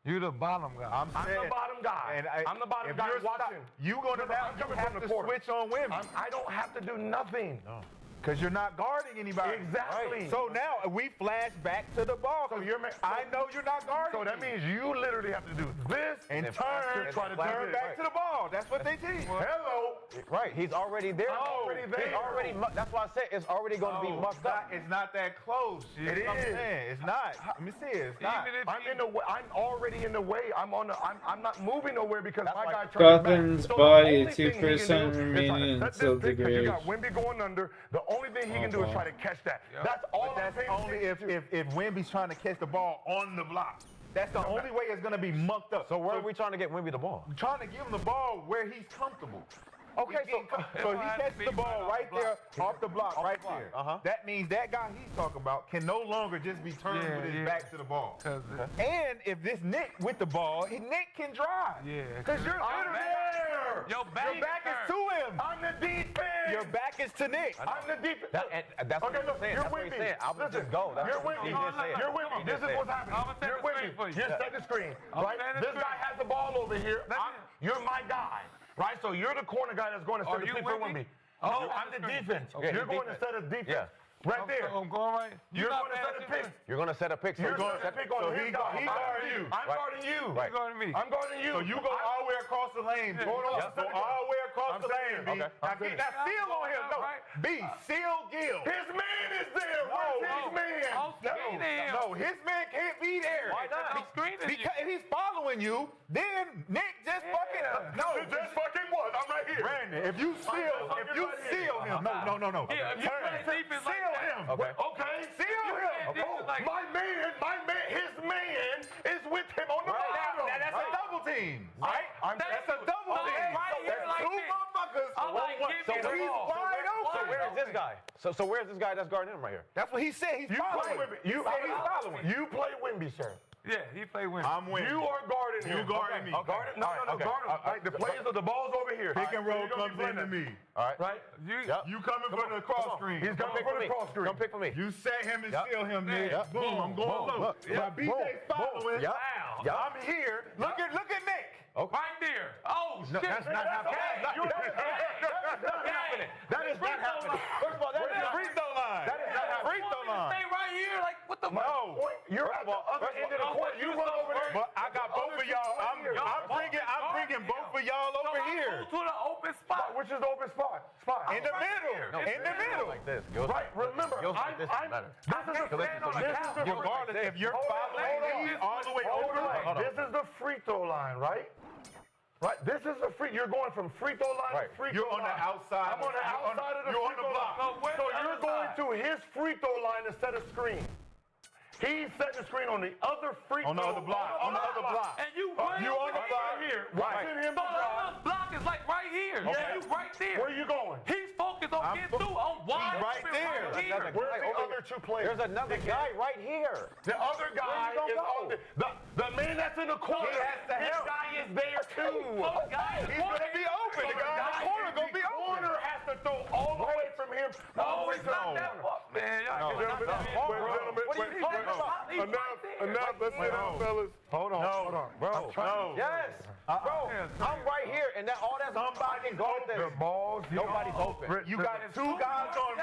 You the bottom guy. I'm the bottom guy. I'm the bottom guy watching. You're going to have to switch on Wemby. I don't have to do nothing. No. Because you're not guarding anybody. Exactly. Right. So now we flash back to the ball. So I know you're not guarding. So that means you literally have to do this and turn back to the ball. That's what they teach. Hello. Right. He's already there. That's why I said it's already going to be mucked up. It's not that close. It is. I'm saying. It's not. Let me see it. It's not. I'm in the way. I'm already in the way. I'm not moving nowhere because my guy turns Gotham's back. body, 2% remaining until the grave. You got Wemby going under. The only thing he can do is try to catch that. That's all. That's only if Wemby's trying to catch the ball on the block. That's the only way it's going to be mucked up. So where are we trying to get Wemby the ball? We're trying to give him the ball where he's comfortable. Okay, so he catches the ball right there off the block, right there. That means that guy he's talking about can no longer just be turned with his back to the ball. And if this Nick with the ball, Nick can drive. Yeah. Because you're there. Your back is to him. I'm the defense. Your back is to Nick. I'm the defense. That's what I'm saying. That's what he's saying. I would just go. You're Wemby. You're Wemby. This is what's happening. You're Wemby. You're setting the screen. Right? This guy has the ball over here. You're my guy. Right? So you're the corner guy that's going to set the pick for Wemby. No, I'm the defense. You're going to set a defense. Right there. I'm going right. You're going to set a pick. You're going to set a pick. You're going to set a pick on his guy. He guarding you. I'm guarding you. You guarding me. I'm guarding you. So you go all the way across the lane. Go all the way across the lane, B. Now seal on him. No. B, seal Gill. His man is there. Where's his man? No, his man can't be there. Why not? Because if he's following you, then Nick just fucking Just fucking what? I'm right here. Brandon, if you seal him. No. Yeah, if you play defense like seal him. Okay. Seal him. My man, his man is with him on the bottom. That's a double team, right? That's a double team. That's two motherfuckers. So he's wide open. So where is this guy? So where's this guy that's guarding him right here? That's what he said. He's following. He's following. You play Wemby, sir. Yeah, he play Wemby. I'm Wemby. You are guarding him. You guarding me. Guard him. No, guard him. Like the players of the ball's over here. Pick and roll comes into me. All right. Right? You coming for the cross screen. He's coming for the cross screen. Come pick for me. You set him and seal him, Nick. Boom. I'm going low. Now BJ's following. I'm here. Look at Nick. Right there. Oh, shit. That's not happening. That is not happening. First of all, that is free throw line. That is not happening. Free throw line. Stay right here. Like, what the No. You're at the other end of the court. You run over there. But I got both of y'all. I'm bringing both of y'all over here. Go to the open spot. Which is the open spot? In the middle. In the middle. Like this. Right. Remember, This is better. Regardless, if you're following me all the way over. This is the free throw line, right? Right. This is the free. You're going from free throw line to free throw line. You're on the outside. I'm on the outside of the free throw line. So you're going to his free throw line to set a screen. He's setting the screen on the other free On the other block. On the other block. And you You on the block here. Watching him So drive. the other block is like right here. Okay. Yeah, you right there. Where you going? He's focused on getting through. On wide right open there. right here. Where's the other two players? There's another guy right here. The other guy Where you is gonna on the man that's in the corner. He has to This help. guy is there too. So the guy He's going to be open. The guy in the corner going to be open. corner has to throw all the way from him. All the way it's to not the that corner. far. Man, y'all Enough. Let's sit down, fellas. Hold on. Bro, yes. Bro, I'm right here, and that all that's somebody's open. The balls. Nobody's open. You got two guys on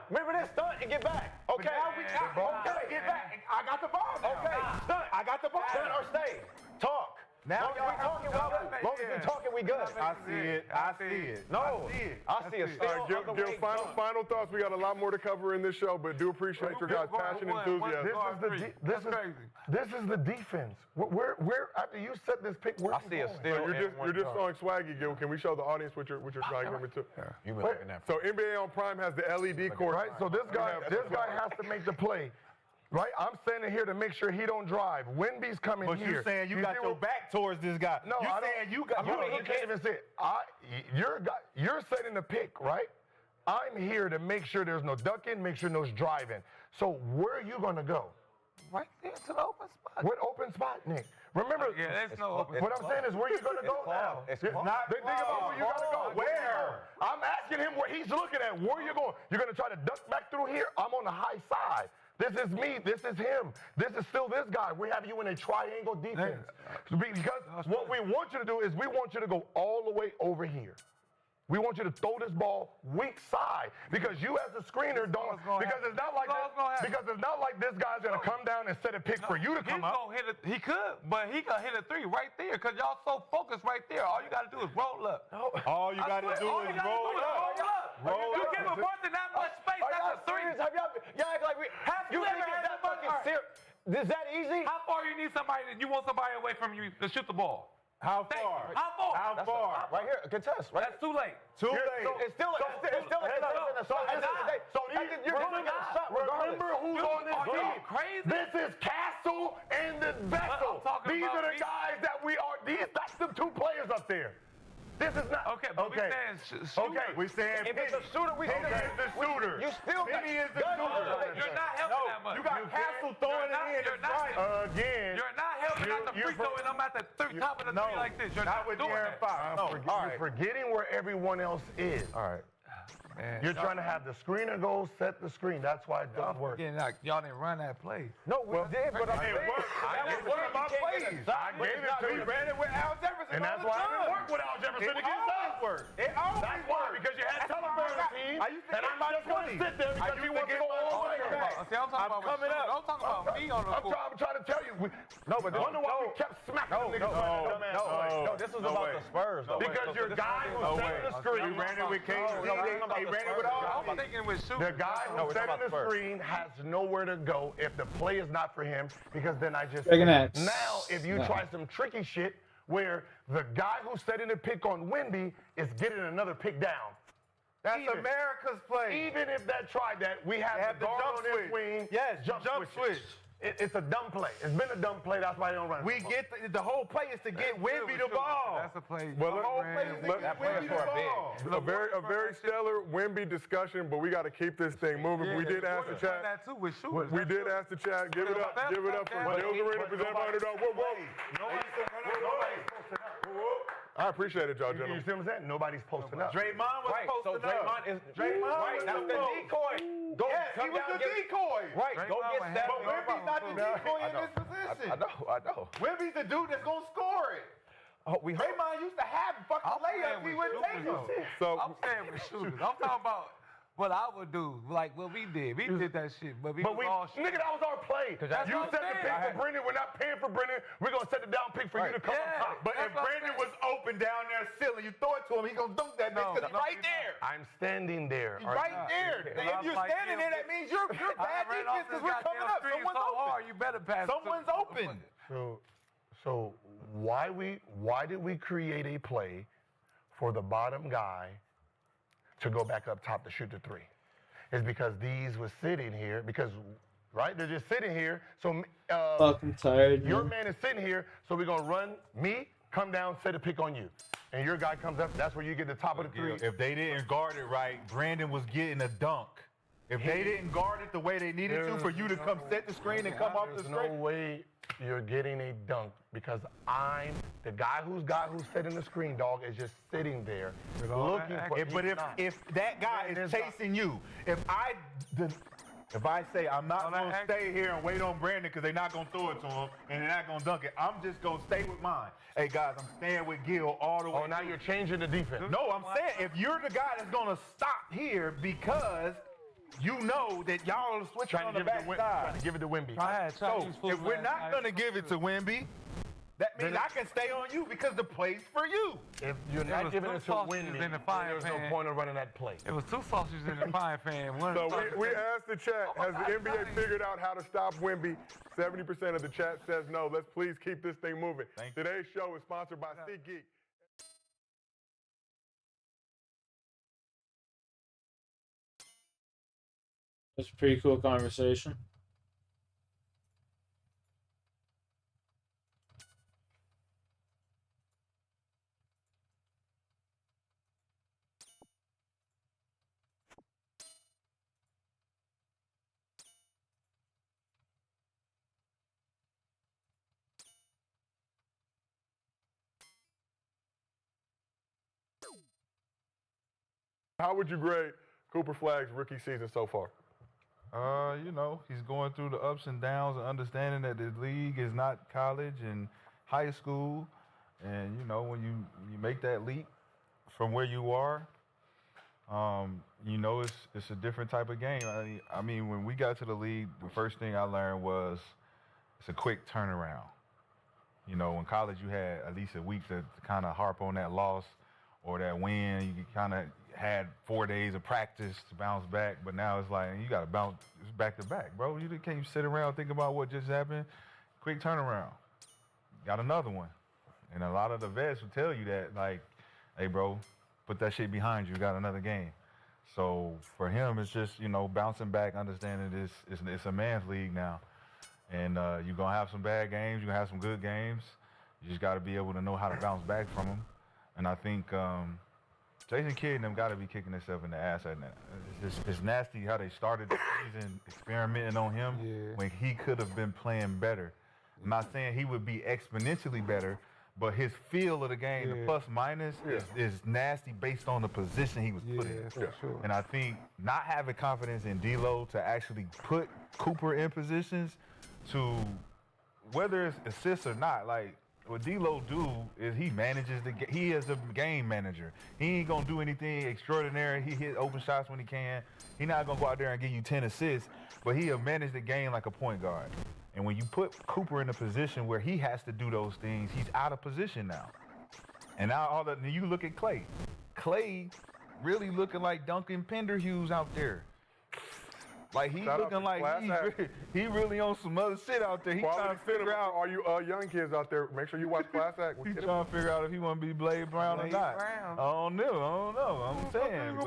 Remember this stunt and get back. Okay. Okay, get back. I got the ball now. Okay, stunt. I got the ball. Stunt or stay. Talk. Now y'all talking. Long as we talking, we good. I see it. I see it. No, I see a still. All right, Gil, final thoughts. We got a lot more to cover in this show, but do appreciate your guys' passion and enthusiasm. This is the defense. Where after you set this pick, where I see a still. You're just showing swaggy, Gil. Can we show the audience what you're trying to remember too? You been looking at. So NBA on Prime has the LED cord. Right. So this guy has to make the play. Right, I'm standing here to make sure he don't drive. Wemby's coming But here. you're saying you got your back towards this guy. No, you're I don't. saying you got. You can't even say it. You're setting the pick, right? I'm here to make sure there's no ducking, make sure there's driving. So where are you going to go? Right there to the open spot. What open spot, Nick? Remember, there's no open what I'm saying is where you going to go now. It's Think about where you got to go. Where? I'm asking him where he's looking at. Where you going? You're going to try to duck back through here? I'm on the high side. This is me. This is him. This is still this guy. We have you in a triangle defense. Because what we want you to do is we want you to go all the way over here. We want you to throw this ball weak side because you as a screener don't. Because it's not like this guy's gonna come down and set a pick for you to come up. He could, but he could hit a three right there because y'all so focused right there. All you got to do is roll up. All you got to do is roll up. You give a person that much space. That's a three. Y'all act like you ever had that fucking serious? Is that easy? How far you need somebody? You want somebody away from you to shoot the ball? How far? How far? Right here, contest. Right. That's too late. Too late. It's still a contest. Remember who's on this team. Crazy. This is Castle and the Vessel. These are the guys that we are. That's the two players up there. This is not okay. But we saying shooter. We saying if it's a shooter, we Penny is the shooter. You still got Penny is the shooter. You're not helping that much. You got Castle throwing it in. Again. You're not helping at the free throw, and I'm at the top of the three like this. You're not with doing De'Aaron that. Fox. You're forgetting where everyone else is. All right. Man, You're trying to have the screener go set the screen. That's why it doesn't work. Like, y'all didn't run that play. No, we did, but I'm saying That was one of my plays. I gave it to you. ran it with Al Jefferson. And that's why I didn't work with Al Jefferson against us. It always That's why, because you had Telephone on the team, and I'm just going to sit there because he wants to go all the way back. See, I'm talking about coming up. I'm talking about me on the court. I'm trying to tell you. Wonder why we kept smacking niggas. No, this was about the Spurs, though. Because your guy who set the screen. We ran it with KD. They ran it with all. I'm thinking with shooting. The guy who set the screen has nowhere to go if the play is not for him, because then I just now if you try some tricky shit where the guy who's setting the pick on Wemby is getting another pick down. That's America's play. Even if that tried that, we have the guard on this wing. Yes, jump switch. It's a dumb play. It's been a dumb play. That's why they don't run. We get the whole play is to get Wemby the ball. That's a play. Well, The whole play is to get Wemby the ball. A very stellar Wemby discussion, but we got to keep this thing moving. We did ask the chat. That too with shooters. We did ask the chat. Give it up for Jill's Arena presented by Underdog. I appreciate it, y'all, gentlemen. You see what I'm saying? Nobody's posting up. Draymond was posting up. Draymond That's the decoy. Yes, he was the decoy. Right, go get that. But Wemby's not the decoy in this position. I know. Wemby's the dude that's gonna score it. Oh, Draymond used to have fucking layups. He wouldn't take them. So I'm saying with shooters. I'm talking about what I would do, like what we did. We did that shit, but we all shit. Nigga, that was our play. You set the pick for Brendan. We're not paying for Brendan. We're gonna set the down pick for you to come up top. But if Brandon was open down there ceiling, you throw it to him, he gonna dunk that bitch because he's right there. I'm standing there. He's right there. If you're standing there, that means you're bad defense because we're coming up. Someone's open. You better pass. Someone's open. So why did we create a play for the bottom guy to go back up top to shoot the three? Is because these was sitting here because right? They're just sitting here. So Fucking tired, your man. man is sitting here, so we're gonna run me, come down, set a pick on you. And your guy comes up, that's where you get the top of the three. If they didn't guard it right, Brandon was getting a dunk. If they didn't guard it the way they needed to for you to come set the screen and come off the screen. There's no way you're getting a dunk because I'm the guy who's setting the screen, dog, is just sitting there looking for. But if that guy is chasing you, if I say I'm not going to stay here and wait on Brandon because they're not going to throw it to him and they're not going to dunk it, I'm just going to stay with mine. Hey, guys, I'm staying with Gil all the way. Oh, now you're changing the defense. No, I'm saying if you're the guy that's going to stop here because you know that y'all are switching on the backside. Trying to give it to Wemby. So if we're not going to give it to Wemby, that means I can stay on you because the play's for you. If you're not giving it to Wemby, there's no point in running that play. It was 2 sausages in the frying pan. So we asked the chat, has the NBA figured out how to stop Wemby? 70% of the chat says no. Let's please keep this thing moving. Today's show is sponsored by SeatGeek. That's a pretty cool conversation. How would you grade Cooper Flagg's rookie season so far? You know, he's going through the ups and downs and understanding that the league is not college and high school. And, you know, when you make that leap from where you are, you know, it's a different type of game. I mean, when we got to the league, the first thing I learned was it's a quick turnaround. You know, in college you had at least a week to kind of harp on that loss or that win. You kind of had 4 days of practice to bounce back, but now it's like you got to bounce back to back, bro. You can't sit around think about what just happened. Quick turnaround. Got another one. And a lot of the vets will tell you that, like, hey, bro, put that shit behind you. Got another game. So for him, it's just, you know, bouncing back, understanding it's a man's league now. And you're going to have some bad games. You're going to have some good games. You just got to be able to know how to bounce back from them. And I think Jason Kidd and them got to be kicking themselves in the ass at that. It's nasty how they started the season experimenting on him when he could have been playing better. I'm not saying he would be exponentially better, but his feel of the game, the plus minus, is nasty based on the position he was put in. For sure. And I think not having confidence in D-Lo to actually put Cooper in positions to, whether it's assists or not, like, what D-Lo do is he manages he is a game manager. He ain't gonna do anything extraordinary. He hit open shots when he can. He not gonna go out there and give you 10 assists, but he'll manage the game like a point guard. And when you put Cooper in a position where he has to do those things, he's out of position now. And now you look at Clay. Clay really looking like Duncan Penderhughes out there. Like, he's looking like he really on some other shit out there. He trying to figure out. All you young kids out there, make sure you watch Class Act. He's trying to figure out if he want to be Blade Brown or not. I don't know. I'm saying.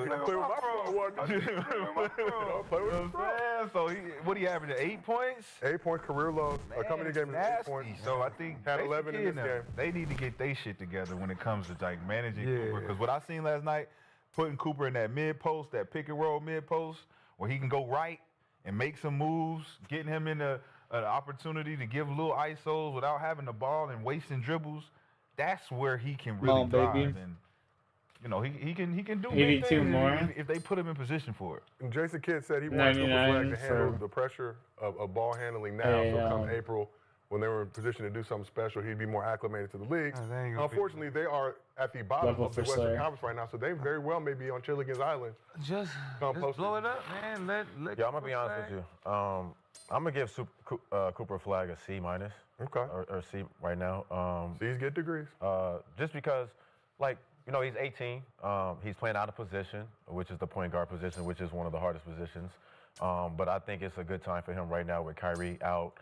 So what he averaged? 8 points? 8 points, career low. Coming in game is 8 points. So I think had 11 in this game. They need to get their shit together when it comes to like managing Cooper. Because what I seen last night, putting Cooper in that mid post, that pick and roll mid post, where he can go right and make some moves, getting him in an opportunity to give little ISOs without having the ball and wasting dribbles. That's where he can really drive. Baby. And you know, he can do 82 things more. if they put him in position for it. And Jason Kidd said he wanted Cooper Flag to handle the pressure of ball handling now. So come April, when they were in position to do something special, he'd be more acclimated to the league. Unfortunately, they are at the bottom of the Western Conference right now, so they very well may be on Chilligan's Island. Just blow it up, man. Let I'm gonna be honest with you. I'm gonna give Cooper Flag a C minus. Okay. Or C right now. C's get degrees. Just because, like, you know, he's 18. He's playing out of position, which is the point guard position, which is one of the hardest positions. But I think it's a good time for him right now with Kyrie out.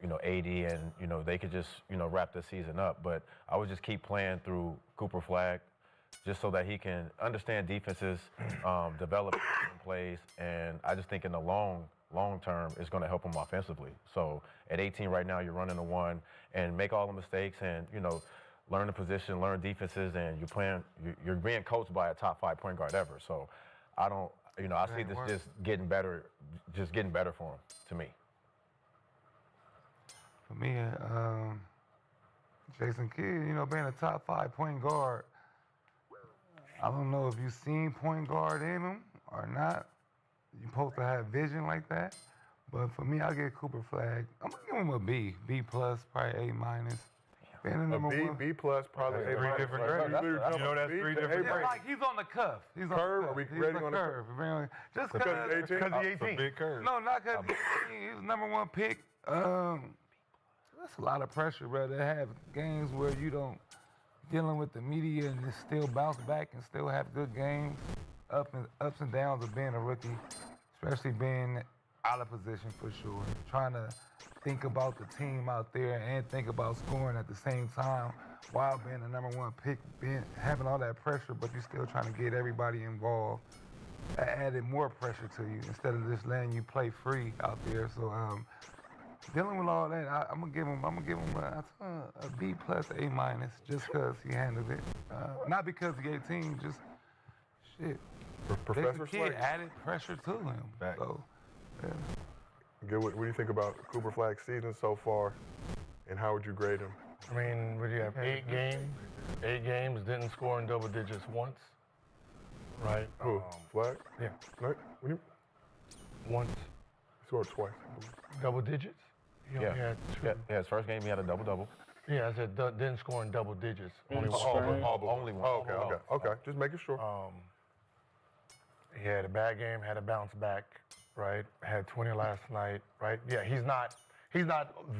You know, AD, and, you know, they could just, you know, wrap the season up. But I would just keep playing through Cooper Flag just so that he can understand defenses, develop plays. And I just think in the long long term is going to help him offensively. So at 18 right now, you're running a 1 and make all the mistakes and, you know, learn the position, learn defenses, and you're being coached by a top 5 point guard ever. So I don't, you know, I see this just getting better for him, to me. For me, Jason Kidd, you know, being a top 5 point guard, I don't know if you've seen point guard in him or not. You're supposed to have vision like that. But for me, I'll give Cooper Flag. I'm going to give him a B. B plus, probably A minus. Being the number one. B plus, probably That's A minus. three different grades. You know that's 3 different Yeah, grades. like he's on the cuff. He's on Curve? the Are we cuff. rating He's on the curve? Just Because because he's 18? he's 18. Big curve. No, not because he was number 1 pick. That's a lot of pressure, bro, to have games where you don't dealing with the media and just still bounce back and still have good games. Ups and downs of being a rookie, especially being out of position for sure. Trying to think about the team out there and think about scoring at the same time while being the number 1 pick, having all that pressure, but you're still trying to get everybody involved. That added more pressure to you instead of just letting you play free out there. So dealing with all that, I'm gonna give him a B plus, A minus, just because he handled it. Not because he's 18, just shit. Professor Kid Slade. added pressure to him. So, yeah. Good. What do you think about Cooper Flag's season so far, and how would you grade him? I mean, what do you have? 8 games. 8 games, didn't score in double digits once. Right. Who? Flag? Yeah. No, Once. He scored twice. Double digits? He only had 2. Yeah, his first game he had a double-double. Yeah, I said didn't score in double digits. Only one. Only one. Okay. Just making sure. He had a bad game, had a bounce back, right? Had 20 last night, right? Yeah, he's not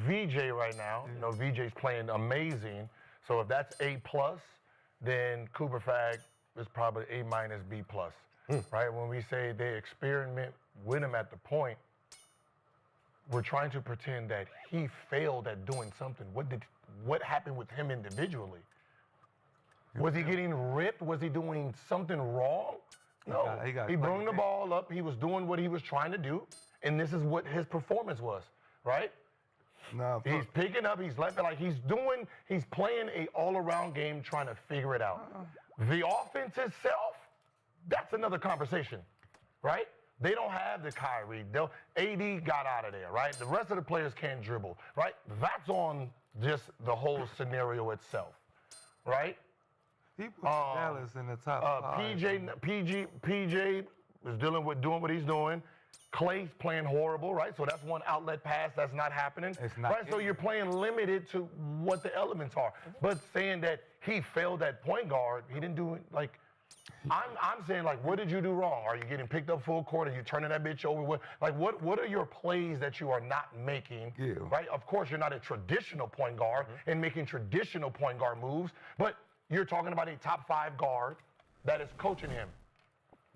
VJ right now. You know, VJ's playing amazing. So if that's A plus, then Cooper Flag is probably A minus, B plus, right? When we say they experiment with him at the point, we're trying to pretend that he failed at doing something. What happened with him individually? Was he getting ripped? Was he doing something wrong? No. He brought the ball up. He was doing what he was trying to do, and this is what his performance was, right? No, he's picking up. He's left. Like he's playing a all-around game, trying to figure it out. The offense itself, that's another conversation, right? They don't have the Kyrie. AD got out of there, right? The rest of the players can't dribble, right? That's on just the whole scenario itself, right? People Dallas in the top 5. PJ is doing what he's doing. Clay's playing horrible, right? So that's one outlet pass that's not happening. It's not right? So you're playing limited to what the elements are. But saying that he failed at point guard, he didn't do it like. I'm saying, like, what did you do wrong? Are you getting picked up full court? Are you turning that bitch over? What are your plays that you are not making? Yeah. Right? Of course, you're not a traditional point guard and making traditional point guard moves, but you're talking about a top 5 guard that is coaching him.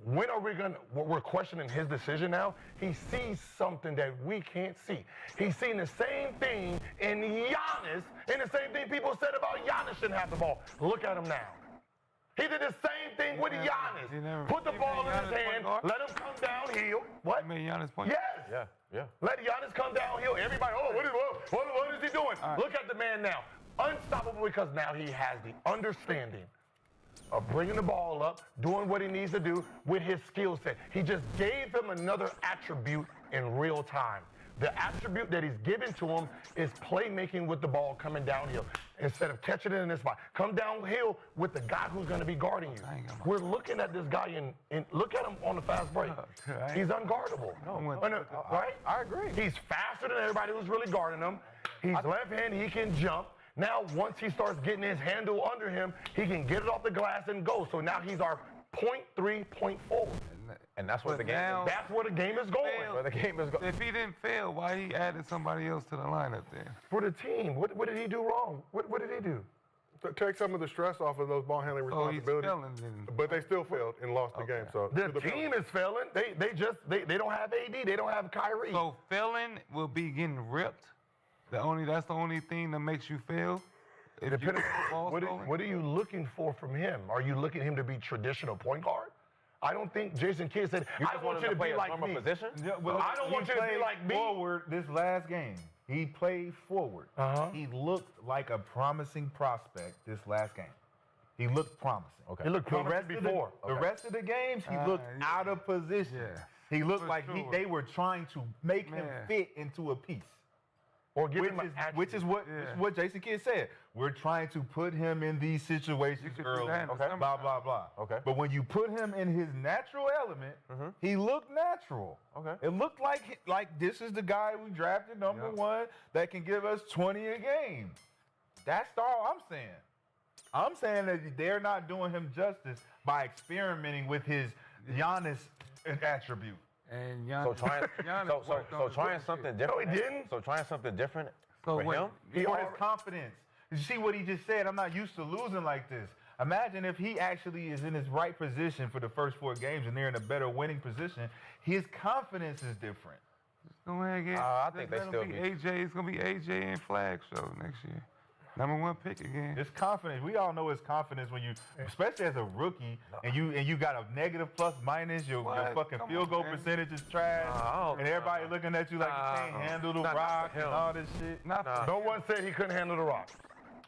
When are we we're questioning his decision now? He sees something that we can't see. He's seen the same thing in Giannis and the same thing people said about Giannis shouldn't have the ball. Look at him now. He did the same thing with Giannis. Put the ball in his hand, let him come downhill. What? You made Giannis point? Yes. Yeah. Let Giannis come downhill. Everybody, what is he doing? Look at the man now. Unstoppable because now he has the understanding of bringing the ball up, doing what he needs to do with his skill set. He just gave him another attribute in real time. The attribute that he's given to him is playmaking with the ball coming downhill. Instead of catching it in this spot, come downhill with the guy who's going to be guarding you. We're looking at this guy look at him on the fast break. He's unguardable. Right? I agree. He's faster than everybody who's really guarding him. He's left-handed. He can jump. Now, once he starts getting his handle under him, he can get it off the glass and go. So now he's our 0.3, 0.4. And that's what the game is. That's where the game is going. Where the game is going. If he didn't fail, why he added somebody else to the lineup there? For the team. What did he do wrong? What did he do? Take some of the stress off of those ball handling responsibilities. Oh, he's failing then. But they still failed and lost the game. So the team is failing. They don't have AD. They don't have Kyrie. So failing will be getting ripped. That's the only thing that makes you fail. What are you looking for from him? Are you looking at him to be traditional point guard? I don't think Jason Kidd said, I want you to be like me. Yeah, well, I don't want you to be like me. Forward this last game. He played forward. He looked like a promising prospect this last game. He looked promising. Okay. He looked promising before. The rest of the games, he looked out of position. Yeah. He looked like they were trying to make him fit into a piece. Or give which is what Jason Kidd said. We're trying to put him in these situations early. Blah, blah, blah. Okay. But when you put him in his natural element, he looked natural. Okay. It looked like this is the guy we drafted number one that can give us 20 a game. That's all I'm saying. I'm saying that they're not doing him justice by experimenting with his Giannis attribute. And So trying something different. No, he didn't. So trying something different So for him. He on his confidence. You see what he just said? I'm not used to losing like this. Imagine if he actually is in his right position for the first 4 games and they're in a better winning position. His confidence is different. Go ahead and get. I think they still be AJ. It's gonna be AJ and Flag show next year. Number 1 pick again. It's confidence. We all know it's confidence when you, especially as a rookie, and you got a negative plus minus. Your fucking field goal percentage is trash, and everybody looking at you like you can't handle the rock and all this shit. No one said he couldn't handle the rock.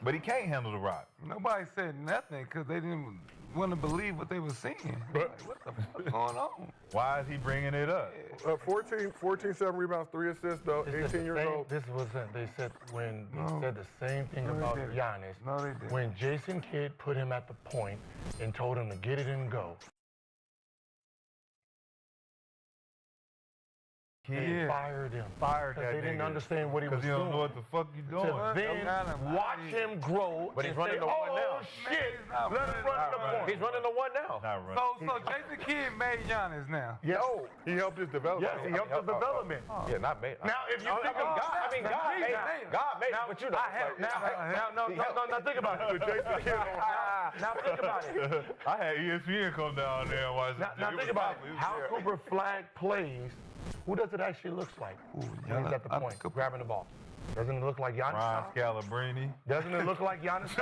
But he can't handle the rock. Nobody said nothing because they didn't want to believe what they were seeing. Like, what the fuck going on? Why is he bringing it up? 14, 7 rebounds, 3 assists, though, 18 years old. This wasn't, they said when they said the same thing about Giannis. No, they didn't. When Jason Kidd put him at the point and told him to get it and go. He fired him. Fired Because that they didn't nigga. understand what he was Because he doing. don't know what the fuck you doing. To then watch him grow. But he's and running say, the one now. Oh shit! Let him run the point. He's running the one now. So Jason Kidd made Giannis now. Yes. He helped his development. Yes, he helped his development. Yeah, not made. Now, if you think of God made it, but you know. now think about it. Jason Kidd. Now think about it. I had ESPN come down there and watch it. Now think about it. How Cooper Flag plays. Who does it actually look like when he's at the point, grabbing the ball? Doesn't it look like Giannis? Ryan Scalabrine. Doesn't it look like Giannis?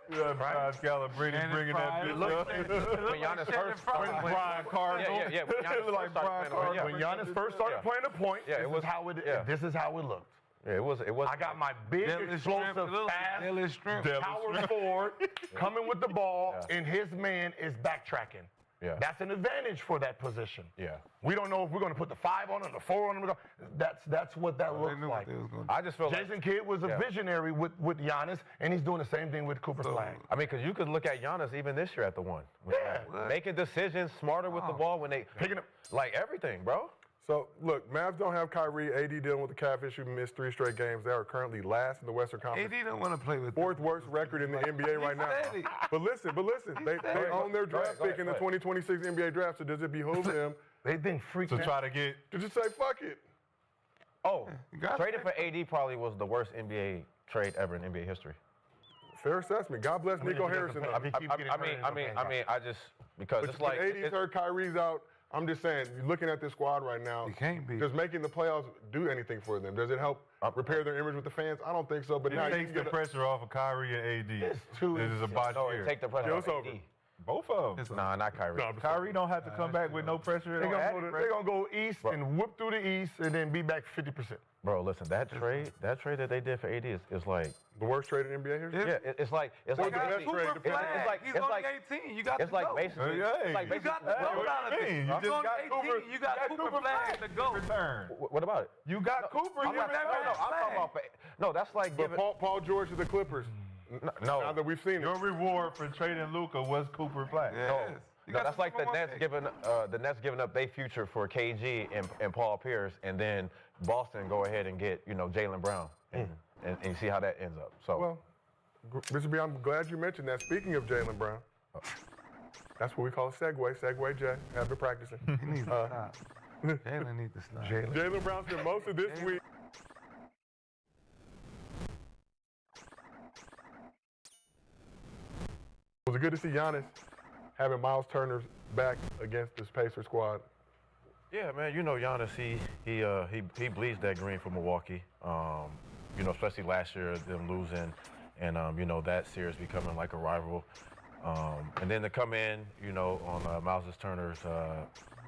Ryan Scalabrine bringing that bitch up. When Giannis first When Brian Cardinal. Yeah. When Giannis Looked like Brian Cardinal. When Giannis first started playing the point, this is how it looked. Yeah, it was. I got my big, explosive, fast, power forward coming with the ball, and his man is backtracking. Yeah. That's an advantage for that position. Yeah. We don't know if we're going to put the 5 on him, the 4 on him. That's what that looks like. I just feel Jason Kidd was a visionary with Giannis, and he's doing the same thing with Cooper Flag. I mean, because you could look at Giannis even this year at the one. Making decisions, smarter with the ball when they picking up, like everything, bro. So, look, Mavs don't have Kyrie. AD dealing with the calf issue, missed 3 straight games. They are currently last in the Western Conference. AD don't want to play with 4th worst record in the NBA right now. But listen, they own their draft pick in the 2026 NBA draft, so does it behoove them They've been freaked to try to get to just say, fuck it? Oh, trading for AD probably was the worst NBA trade ever in NBA history. Fair assessment. God bless Nico Harrison. I mean, I just, because it's like. AD's hurt, Kyrie's out. I'm just saying, looking at this squad right now, it can't be. Does making the playoffs do anything for them? Does it help repair their image with the fans? I don't think so. But now it takes the pressure off of Kyrie and AD. This is a botch year. Take the pressure off over. AD. Both of them. Nah, not Kyrie. No, Kyrie don't have to come back with no pressure. They're going to go east and whip through the east and then be back 50%. Bro, listen, that trade that they did for AD is like the worst trade in NBA history. Yeah, it's like the best trade. He's only 18. You got it's to like go. basically. You got to go down to You just got 18. You got Cooper Flag to go. Return. What about it? You got Cooper. I'm talking about. No, that's like giving Paul George to the Clippers. No. Now that we've seen it. Your reward for trading Luka was Cooper Flag. Yes. No, that's like the Nets giving up their future for KG and Paul Pierce, and then Boston go ahead and get Jaylen Brown, and see how that ends up. So, well, Mr. B, I'm glad you mentioned that. Speaking of Jaylen Brown, that's what we call a segue. Segue, Jay. Have been practicing. He needs to stop. Jaylen needs to stop. Jaylen Brown spent most of this week. Was it good to see Giannis having Miles Turner back against this Pacers squad? Yeah, man. Giannis, he bleeds that green for Milwaukee. Especially last year, them losing, and that series becoming like a rival. And then to come in, you know, on Miles Turner's,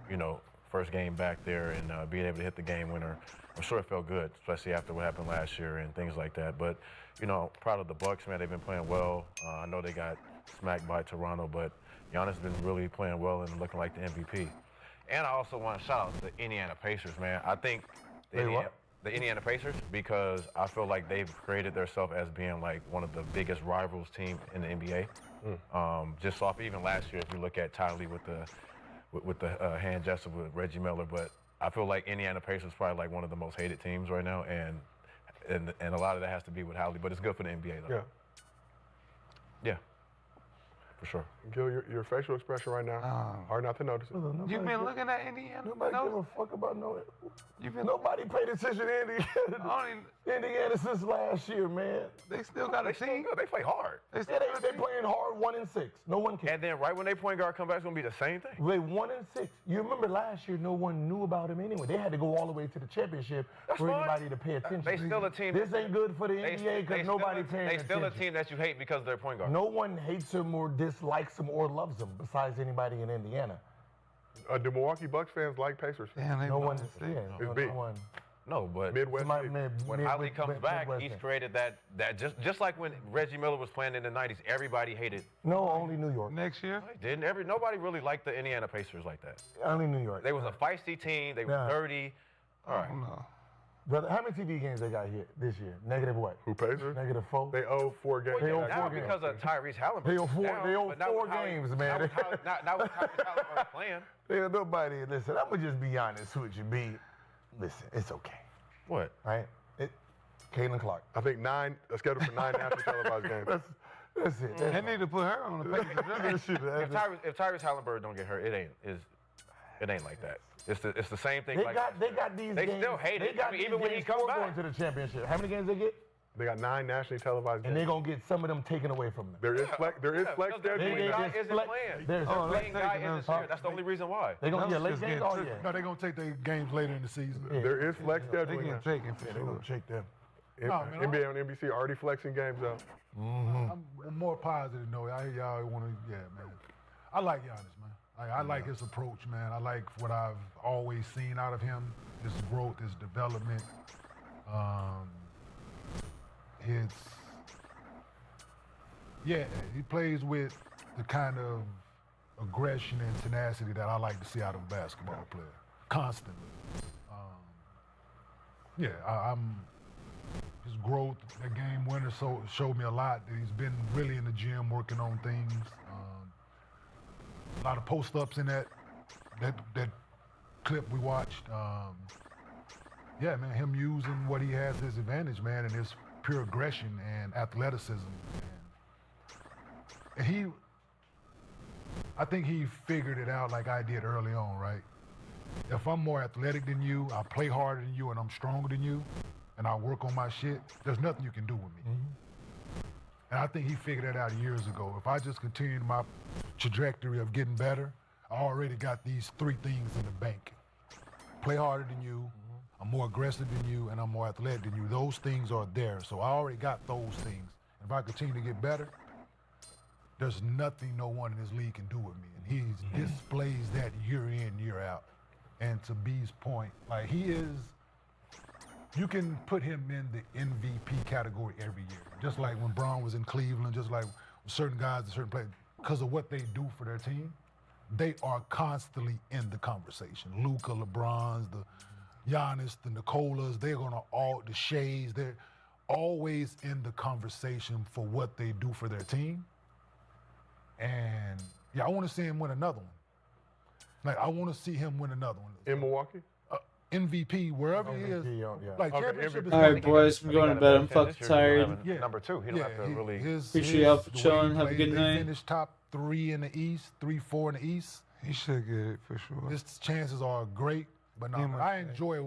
you know, first game back there and being able to hit the game winner, I'm sure it felt good, especially after what happened last year and things like that. But, you know, proud of the Bucks, man. They've been playing well. I know they got smacked by Toronto, but Giannis has been really playing well and looking like the MVP. And I also want to shout out the Indiana Pacers, man. I think the Indiana Pacers, because I feel like they've created themselves as being like one of the biggest rivals team in the NBA. Just off even last year, if you look at Tyler Lee with the hand gesture with Reggie Miller, but I feel like Indiana Pacers is probably like one of the most hated teams right now, and a lot of that has to be with Howley, but it's good for the NBA though. Yeah, for sure. Gil, your facial expression right now, hard not to notice it. You've been looking at Indiana? Nobody give a fuck about nobody paid attention to Indiana since last year, man. They still got a team. They play hard. They playing hard 1-6. No one cares. And then right when they point guard come back, it's gonna be the same thing. They 1-6. You remember last year, no one knew about him anyway. They had to go all the way to the championship for anybody to pay attention. They still a team. This ain't good for the NBA because nobody paying attention. They still a team that you hate because of their point guard. No one hates him or dislikes him or loves him besides anybody in Indiana. Do Milwaukee Bucks fans like Pacers? No one. It's big. No, but Midwest. When Howley comes back, he's created that just like when Reggie Miller was playing in the 90s, everybody hated. No, only New York. Next year? Nobody really liked the Indiana Pacers like that. Only New York. They was a feisty team. They were dirty. All right. No. Brother, how many TV games they got here this year? Negative what? Who Pacers? -4. They owe 4 games. They owe 4 Now games. because of Tyrese Halliburton. They owe 4 games, man. Not with Tyrese Halliburton playing. There's nobody. Listen, I'm gonna just be honest with you, B. Listen, it's okay. What? Right? Caitlin Clark. I think scheduled for 9 nationally televised games. That's it. They need to put her on the Pacers. If Tyrese Halliburton don't get hurt, it ain't like that. It's the same thing. They got these they games. still hate it. They got even when he comes back. going to the championship. How many games they get? They got 9 nationally televised games. And they're gonna get some of them taken away from them. There is flex scheduling. The guy isn't playing. The playing guy isn't here. That's the only reason why. They're gonna get late games. No, they're gonna take their games later in the season. There is flex scheduling. They get taken for They're gonna check them. NBA on NBC already flexing games though. I'm more positive, though. I hear y'all want to, man. I like Giannis, man. I like his approach, man. I like what I've always seen out of him, his growth, his development. He plays with the kind of aggression and tenacity that I like to see out of a basketball player, constantly. His growth, that game winner, showed me a lot. That he's been really in the gym working on things. A lot of post-ups in that clip we watched. Him using what he has as advantage, man, and his pure aggression and athleticism. And I think he figured it out like I did early on, right? If I'm more athletic than you, I play harder than you, and I'm stronger than you, and I work on my shit, there's nothing you can do with me. And I think he figured that out years ago. If I just continue my trajectory of getting better, I already got these 3 things in the bank. Play harder than you, I'm more aggressive than you, and I'm more athletic than you. Those things are there, so I already got those things. If I continue to get better, there's nothing no one in this league can do with me. And he displays that year in, year out. And to B's point, like you can put him in the MVP category every year. Just like when Braun was in Cleveland, just like certain guys in certain places, because of what they do for their team, they are constantly in the conversation. Luka, LeBrons, the Giannis, the Nicolas, the Shays, they're always in the conversation for what they do for their team. And I want to see him win another one. Like, I want to see him win another one. In Milwaukee? MVP, wherever he is. Like, championship is all right, boys, I'm going to bed. I'm fucking tired. Number 2, he don't have to really. Appreciate y'all for chilling. Have a good night. He finished top 3 in the East, 3-4 in the East. He should get it for sure. His chances are great, but no, I enjoy